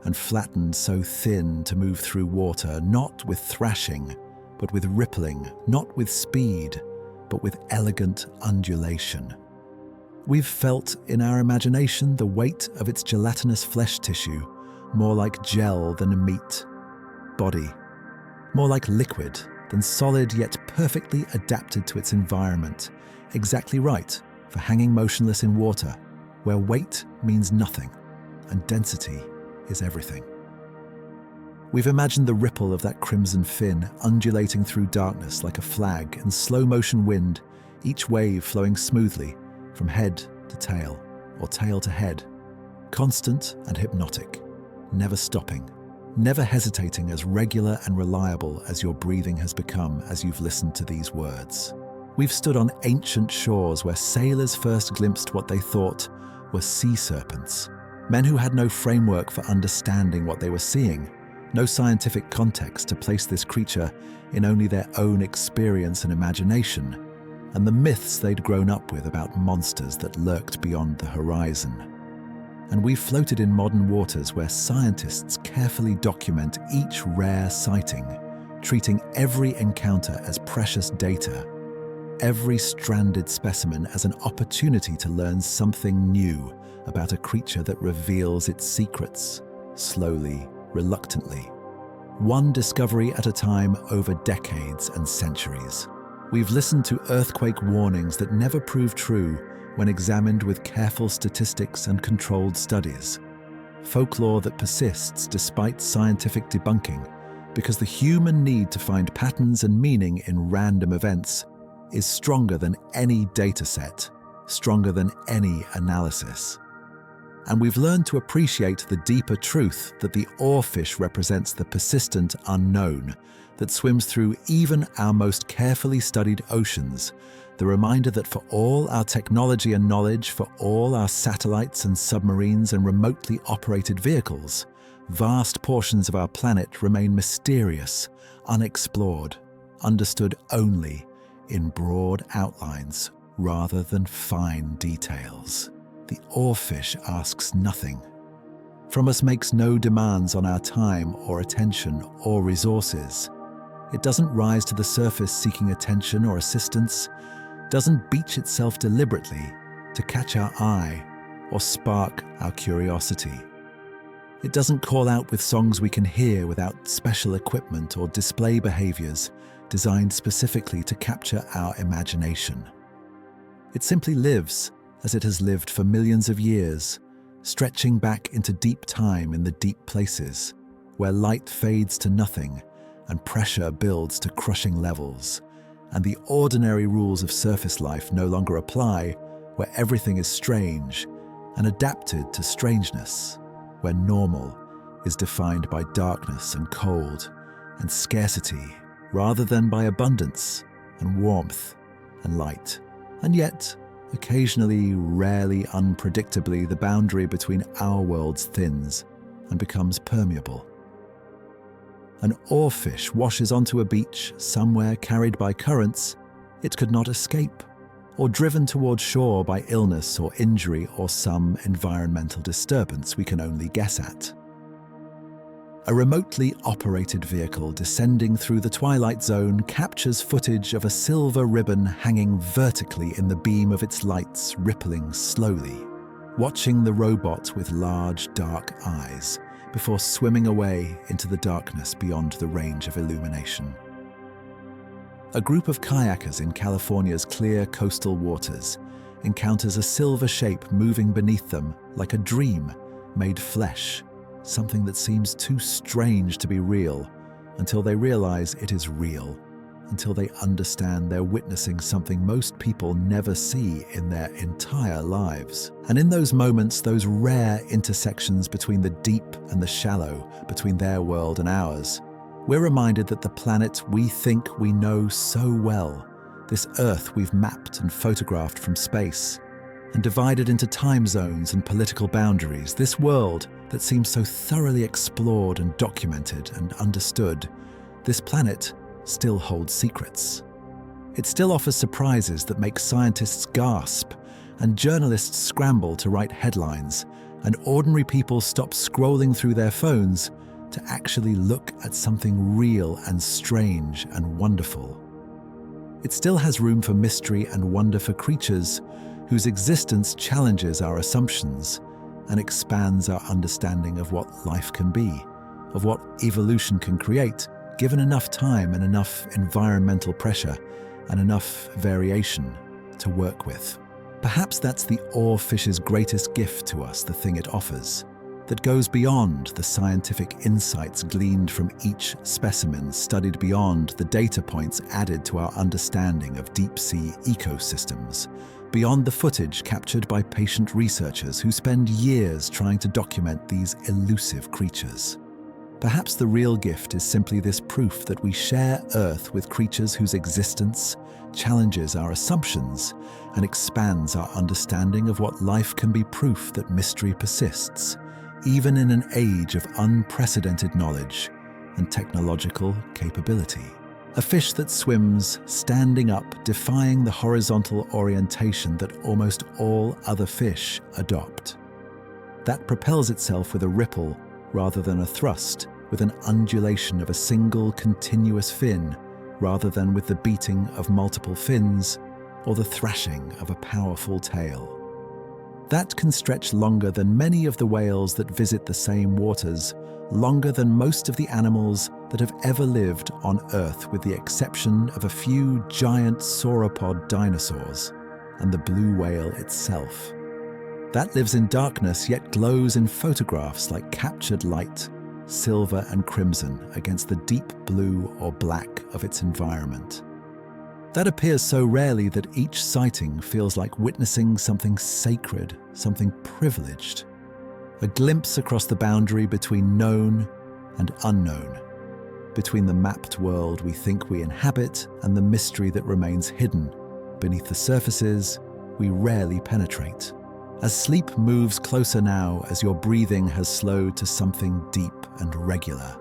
Speaker 1: and flattened so thin to move through water, not with thrashing, but with rippling, not with speed, but with elegant undulation. We've felt in our imagination the weight of its gelatinous flesh tissue, more like gel than a meat body, more like liquid than solid, yet perfectly adapted to its environment, exactly right for hanging motionless in water, where weight means nothing and density is everything. We've imagined the ripple of that crimson fin undulating through darkness like a flag in slow-motion wind, each wave flowing smoothly from head to tail or tail to head, constant and hypnotic, never stopping, never hesitating, as regular and reliable as your breathing has become as you've listened to these words. We've stood on ancient shores where sailors first glimpsed what they thought were sea serpents, men who had no framework for understanding what they were seeing, no scientific context to place this creature in, only their own experience and imagination, and the myths they'd grown up with about monsters that lurked beyond the horizon. And we've floated in modern waters where scientists carefully document each rare sighting, treating every encounter as precious data, every stranded specimen as an opportunity to learn something new about a creature that reveals its secrets, slowly, reluctantly. One discovery at a time over decades and centuries. We've listened to earthquake warnings that never prove true when examined with careful statistics and controlled studies. Folklore that persists despite scientific debunking, because the human need to find patterns and meaning in random events is stronger than any data set, stronger than any analysis. And we've learned to appreciate the deeper truth that the oarfish represents the persistent unknown that swims through even our most carefully studied oceans, the reminder that for all our technology and knowledge, for all our satellites and submarines and remotely operated vehicles, vast portions of our planet remain mysterious, unexplored, understood only in broad outlines rather than fine details. The oarfish asks nothing from us, makes no demands on our time or attention or resources. It doesn't rise to the surface seeking attention or assistance, doesn't beach itself deliberately to catch our eye or spark our curiosity. It doesn't call out with songs we can hear without special equipment or display behaviors designed specifically to capture our imagination. It simply lives as it has lived for millions of years, stretching back into deep time in the deep places, where light fades to nothing and pressure builds to crushing levels, and the ordinary rules of surface life no longer apply, where everything is strange and adapted to strangeness, where normal is defined by darkness and cold and scarcity rather than by abundance and warmth and light. And yet, occasionally, rarely, unpredictably, the boundary between our worlds thins and becomes permeable. An oarfish washes onto a beach somewhere, carried by currents it could not escape, or driven toward shore by illness or injury or some environmental disturbance we can only guess at. A remotely operated vehicle descending through the twilight zone captures footage of a silver ribbon hanging vertically in the beam of its lights, rippling slowly, watching the robot with large, dark eyes before swimming away into the darkness beyond the range of illumination. A group of kayakers in California's clear coastal waters encounters a silver shape moving beneath them like a dream made flesh, something that seems too strange to be real until they realize it is real until they understand they're witnessing something most people never see in their entire lives. And in those moments, those rare intersections between the deep and the shallow, between their world and ours, we're reminded that the planet we think we know so well, this Earth we've mapped and photographed from space, and divided into time zones and political boundaries, this world that seems so thoroughly explored and documented and understood, this planet still holds secrets. It still offers surprises that make scientists gasp and journalists scramble to write headlines, and ordinary people stop scrolling through their phones to actually look at something real and strange and wonderful. It still has room for mystery and wonder for creatures whose existence challenges our assumptions and expands our understanding of what life can be, of what evolution can create, given enough time and enough environmental pressure and enough variation to work with. Perhaps that's the oarfish's greatest gift to us, the thing it offers, that goes beyond the scientific insights gleaned from each specimen, studied beyond the data points added to our understanding of deep-sea ecosystems, beyond the footage captured by patient researchers who spend years trying to document these elusive creatures. Perhaps the real gift is simply this proof that we share Earth with creatures whose existence challenges our assumptions and expands our understanding of what life can be, proof that mystery persists, even in an age of unprecedented knowledge and technological capability. A fish that swims standing up, defying the horizontal orientation that almost all other fish adopt. That propels itself with a ripple rather than a thrust, with an undulation of a single continuous fin rather than with the beating of multiple fins or the thrashing of a powerful tail. That can stretch longer than many of the whales that visit the same waters, longer than most of the animals that have ever lived on Earth, with the exception of a few giant sauropod dinosaurs and the blue whale itself. That lives in darkness yet glows in photographs like captured light, silver and crimson against the deep blue or black of its environment. That appears so rarely that each sighting feels like witnessing something sacred, something privileged, a glimpse across the boundary between known and unknown, between the mapped world we think we inhabit and the mystery that remains hidden beneath the surfaces we rarely penetrate. As sleep moves closer now, as your breathing has slowed to something deep and regular,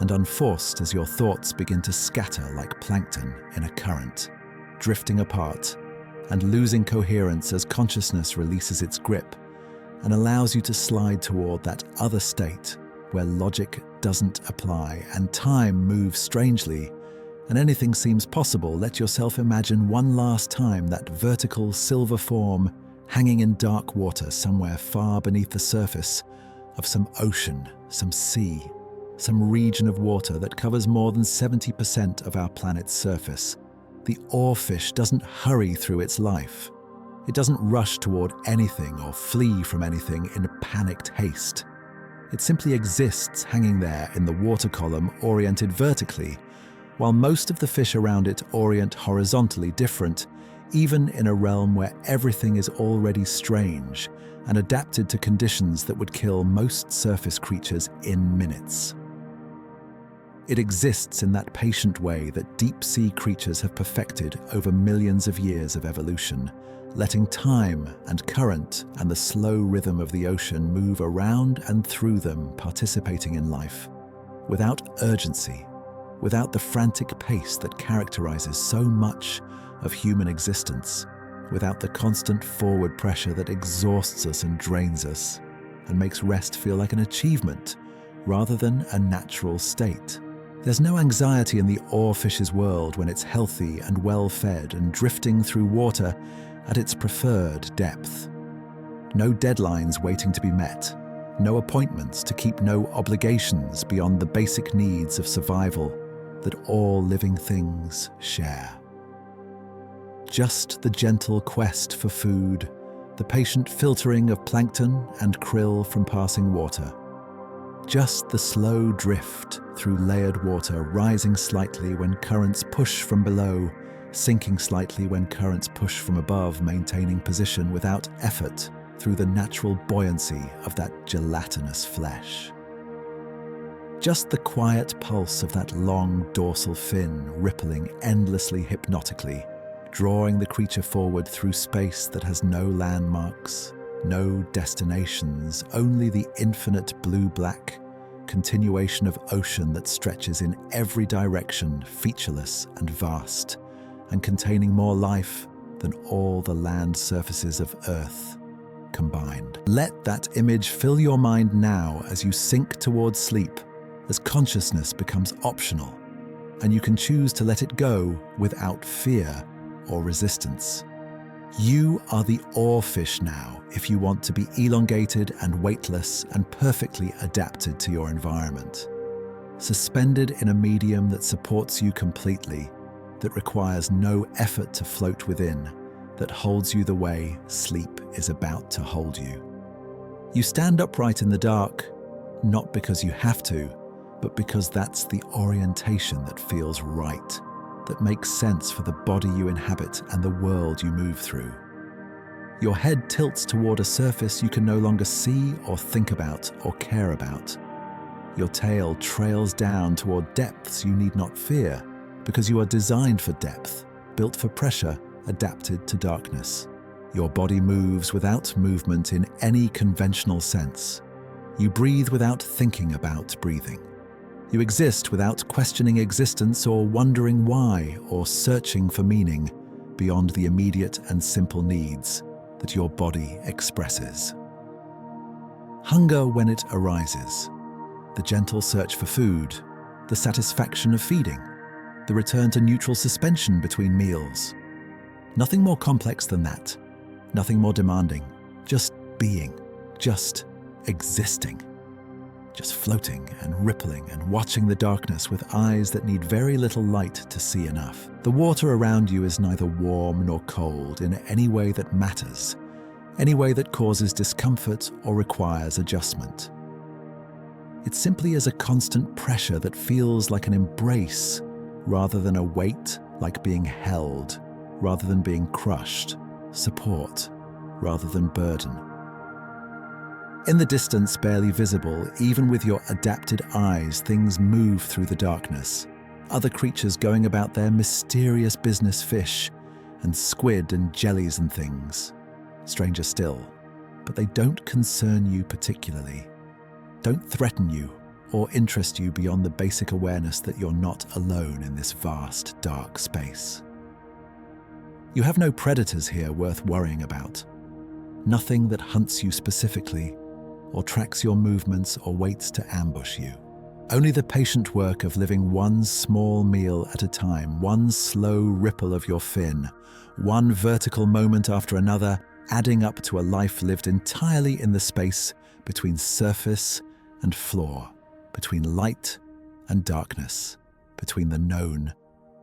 Speaker 1: and unforced as your thoughts begin to scatter like plankton in a current, drifting apart and losing coherence as consciousness releases its grip and allows you to slide toward that other state where logic doesn't apply and time moves strangely and anything seems possible. Let yourself imagine one last time that vertical silver form hanging in dark water somewhere far beneath the surface of some ocean, some sea, some region of water that covers more than 70% of our planet's surface. The oarfish doesn't hurry through its life. It doesn't rush toward anything or flee from anything in panicked haste. It simply exists hanging there in the water column oriented vertically, while most of the fish around it orient horizontally, different, even in a realm where everything is already strange and adapted to conditions that would kill most surface creatures in minutes. It exists in that patient way that deep-sea creatures have perfected over millions of years of evolution, letting time and current and the slow rhythm of the ocean move around and through them, participating in life, without urgency, without the frantic pace that characterizes so much of human existence, without the constant forward pressure that exhausts us and drains us, and makes rest feel like an achievement rather than a natural state. There's no anxiety in the oarfish's world when it's healthy and well-fed and drifting through water at its preferred depth. No deadlines waiting to be met, no appointments to keep, no obligations beyond the basic needs of survival that all living things share. Just the gentle quest for food, the patient filtering of plankton and krill from passing water, Just the slow drift through layered water, rising slightly when currents push from below, sinking slightly when currents push from above, maintaining position without effort through the natural buoyancy of that gelatinous flesh. Just the quiet pulse of that long dorsal fin rippling endlessly hypnotically, drawing the creature forward through space that has no landmarks, no destinations, only the infinite blue-black continuation of ocean that stretches in every direction, featureless and vast, and containing more life than all the land surfaces of Earth combined. Let that image fill your mind now as you sink towards sleep, as consciousness becomes optional, and you can choose to let it go without fear or resistance. You are the oarfish now if you want to be elongated and weightless and perfectly adapted to your environment. Suspended in a medium that supports you completely, that requires no effort to float within, that holds you the way sleep is about to hold you. You stand upright in the dark, not because you have to, but because that's the orientation that feels right, that makes sense for the body you inhabit and the world you move through. Your head tilts toward a surface you can no longer see or think about or care about. Your tail trails down toward depths you need not fear, because you are designed for depth, built for pressure, adapted to darkness. Your body moves without movement in any conventional sense. You breathe without thinking about breathing. You exist without questioning existence or wondering why or searching for meaning beyond the immediate and simple needs that your body expresses. Hunger when it arises, the gentle search for food, the satisfaction of feeding, the return to neutral suspension between meals. Nothing more complex than that, nothing more demanding, just being, just existing. Just floating and rippling and watching the darkness with eyes that need very little light to see enough. The water around you is neither warm nor cold in any way that matters, any way that causes discomfort or requires adjustment. It simply is a constant pressure that feels like an embrace rather than a weight, like being held rather than being crushed, support rather than burden. In the distance, barely visible, even with your adapted eyes, things move through the darkness. Other creatures going about their mysterious business, fish and squid and jellies and things. Stranger still, but they don't concern you particularly, don't threaten you or interest you beyond the basic awareness that you're not alone in this vast, dark space. You have no predators here worth worrying about. Nothing that hunts you specifically or tracks your movements or waits to ambush you. Only the patient work of living one small meal at a time, one slow ripple of your fin, one vertical moment after another, adding up to a life lived entirely in the space between surface and floor, between light and darkness, between the known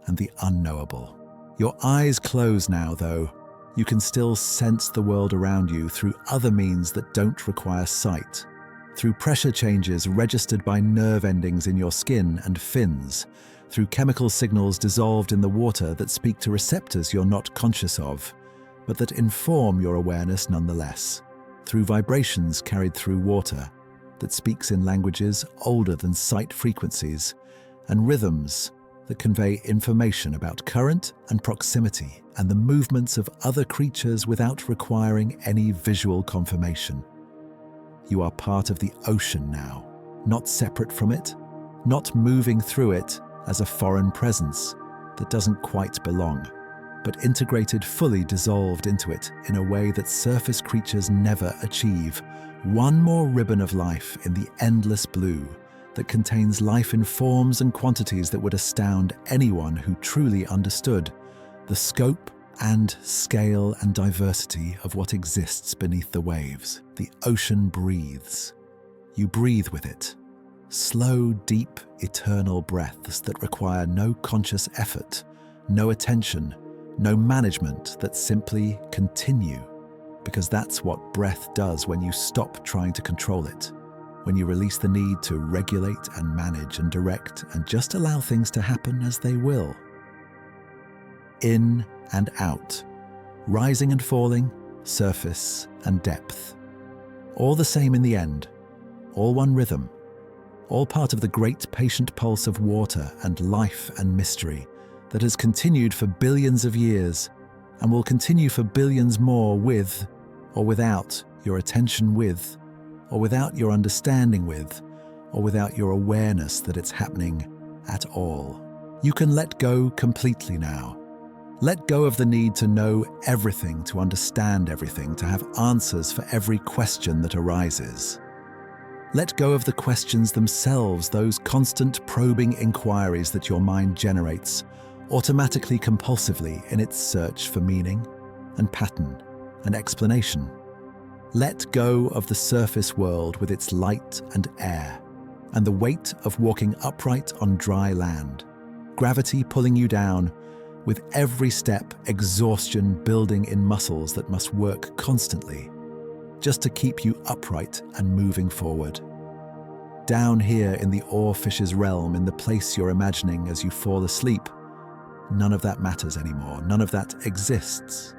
Speaker 1: and the unknowable. Your eyes close now, though. You can still sense the world around you through other means that don't require sight, through pressure changes registered by nerve endings in your skin and fins, through chemical signals dissolved in the water that speak to receptors you're not conscious of, but that inform your awareness nonetheless, through vibrations carried through water that speaks in languages older than sight frequencies, and rhythms that convey information about current and proximity and the movements of other creatures without requiring any visual confirmation. You are part of the ocean now, not separate from it, not moving through it as a foreign presence that doesn't quite belong, but integrated, fully dissolved into it in a way that surface creatures never achieve. One more ribbon of life in the endless blue that contains life in forms and quantities that would astound anyone who truly understood the scope and scale and diversity of what exists beneath the waves. The ocean breathes. You breathe with it. Slow, deep, eternal breaths that require no conscious effort, no attention, no management, that simply continue, because that's what breath does when you stop trying to control it. when you release the need to regulate and manage and direct and just allow things to happen as they will. In and out, rising and falling, surface and depth. All the same in the end, all one rhythm, all part of the great patient pulse of water and life and mystery that has continued for billions of years and will continue for billions more with or without your attention with, or without your understanding with, or without your awareness that it's happening at all. You can let go completely now. Let go of the need to know everything, to understand everything, to have answers for every question that arises. Let go of the questions themselves, those constant probing inquiries that your mind generates, automatically, compulsively in its search for meaning and pattern and explanation. Let go of the surface world with its light and air, and the weight of walking upright on dry land, gravity pulling you down, with every step exhaustion building in muscles that must work constantly, just to keep you upright and moving forward. Down here in the Oarfish's realm, in the place you're imagining as you fall asleep, none of that matters anymore, none of that exists.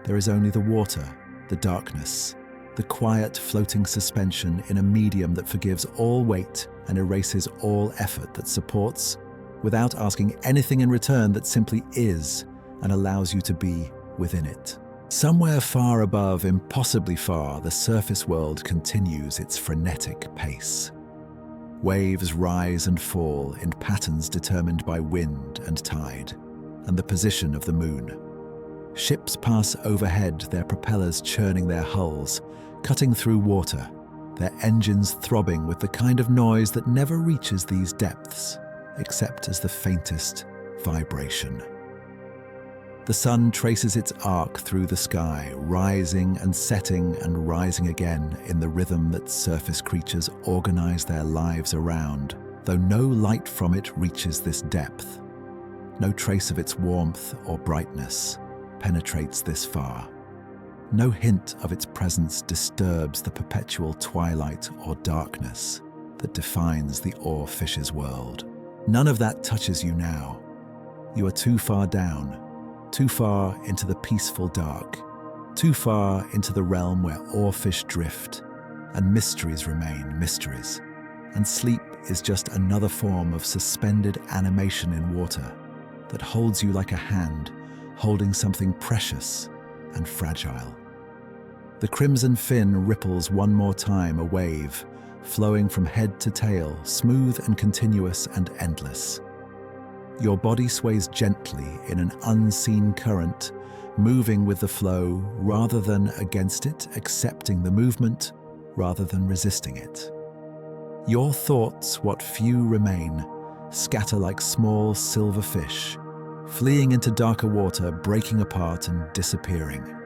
Speaker 1: There is only the water, the darkness, the quiet floating suspension in a medium that forgives all weight and erases all effort, that supports, without asking anything in return, that simply is and allows you to be within it. Somewhere far above, impossibly far, the surface world continues its frenetic pace. Waves rise and fall in patterns determined by wind and tide, and the position of the moon. Ships pass overhead, their propellers churning their hulls, cutting through water, their engines throbbing with the kind of noise that never reaches these depths, except as the faintest vibration. The sun traces its arc through the sky, rising and setting and rising again in the rhythm that surface creatures organize their lives around, though no light from it reaches this depth. No trace of its warmth or brightness penetrates this far. No hint of its presence disturbs the perpetual twilight or darkness that defines the Oarfish's world. None of that touches you now. You are too far down, too far into the peaceful dark, too far into the realm where oarfish drift, and mysteries remain mysteries, and sleep is just another form of suspended animation in water that holds you like a hand holding something precious and fragile. The crimson fin ripples one more time, a wave, flowing from head to tail, smooth and continuous and endless. Your body sways gently in an unseen current, moving with the flow rather than against it, accepting the movement rather than resisting it. Your thoughts, what few remain, scatter like small silver fish, fleeing into darker water, breaking apart and disappearing,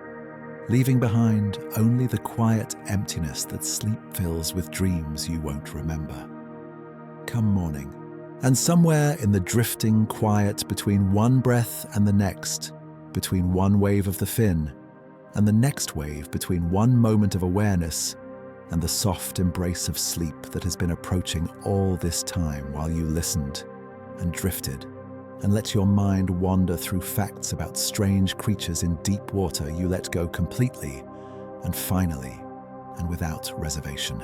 Speaker 1: leaving behind only the quiet emptiness that sleep fills with dreams you won't remember. Come morning, and somewhere in the drifting quiet between one breath and the next, between one wave of the fin and the next wave, between one moment of awareness and the soft embrace of sleep that has been approaching all this time while you listened and drifted and let your mind wander through facts about strange creatures in deep water, you let go completely, and finally, and without reservation,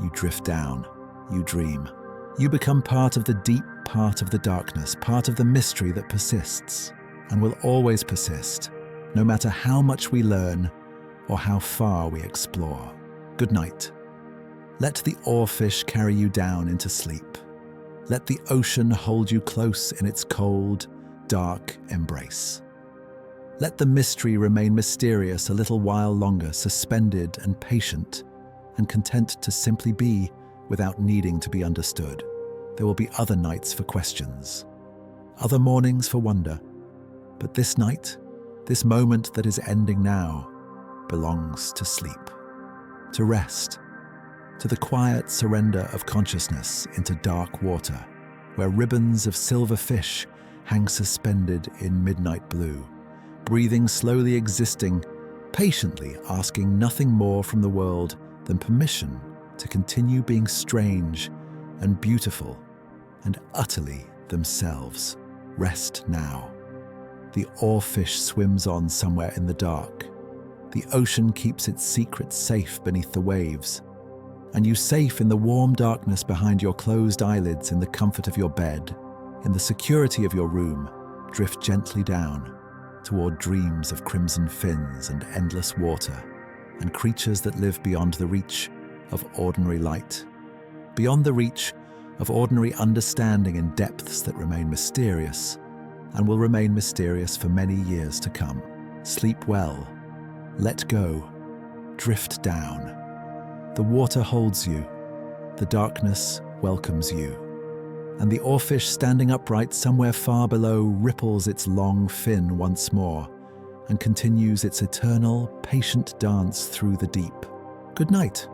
Speaker 1: you drift down, you dream. You become part of the deep part of the darkness, part of the mystery that persists and will always persist, no matter how much we learn or how far we explore. Good night. Let the oarfish carry you down into sleep. Let the ocean hold you close in its cold, dark embrace. Let the mystery remain mysterious a little while longer, suspended and patient, and content to simply be without needing to be understood. There will be other nights for questions, other mornings for wonder, but this night, this moment that is ending now, belongs to sleep, to rest, to the quiet surrender of consciousness into dark water, where ribbons of silver fish hang suspended in midnight blue, breathing, slowly existing, patiently asking nothing more from the world than permission to continue being strange and beautiful and utterly themselves. Rest now. The oarfish swims on somewhere in the dark. The ocean keeps its secrets safe beneath the waves, and you safe in the warm darkness behind your closed eyelids, in the comfort of your bed, in the security of your room, drift gently down toward dreams of crimson fins and endless water and creatures that live beyond the reach of ordinary light, beyond the reach of ordinary understanding, in depths that remain mysterious and will remain mysterious for many years to come. Sleep well. Let go. Drift down. The water holds you. The darkness welcomes you. And the oarfish standing upright somewhere far below ripples its long fin once more and continues its eternal, patient dance through the deep. Good night.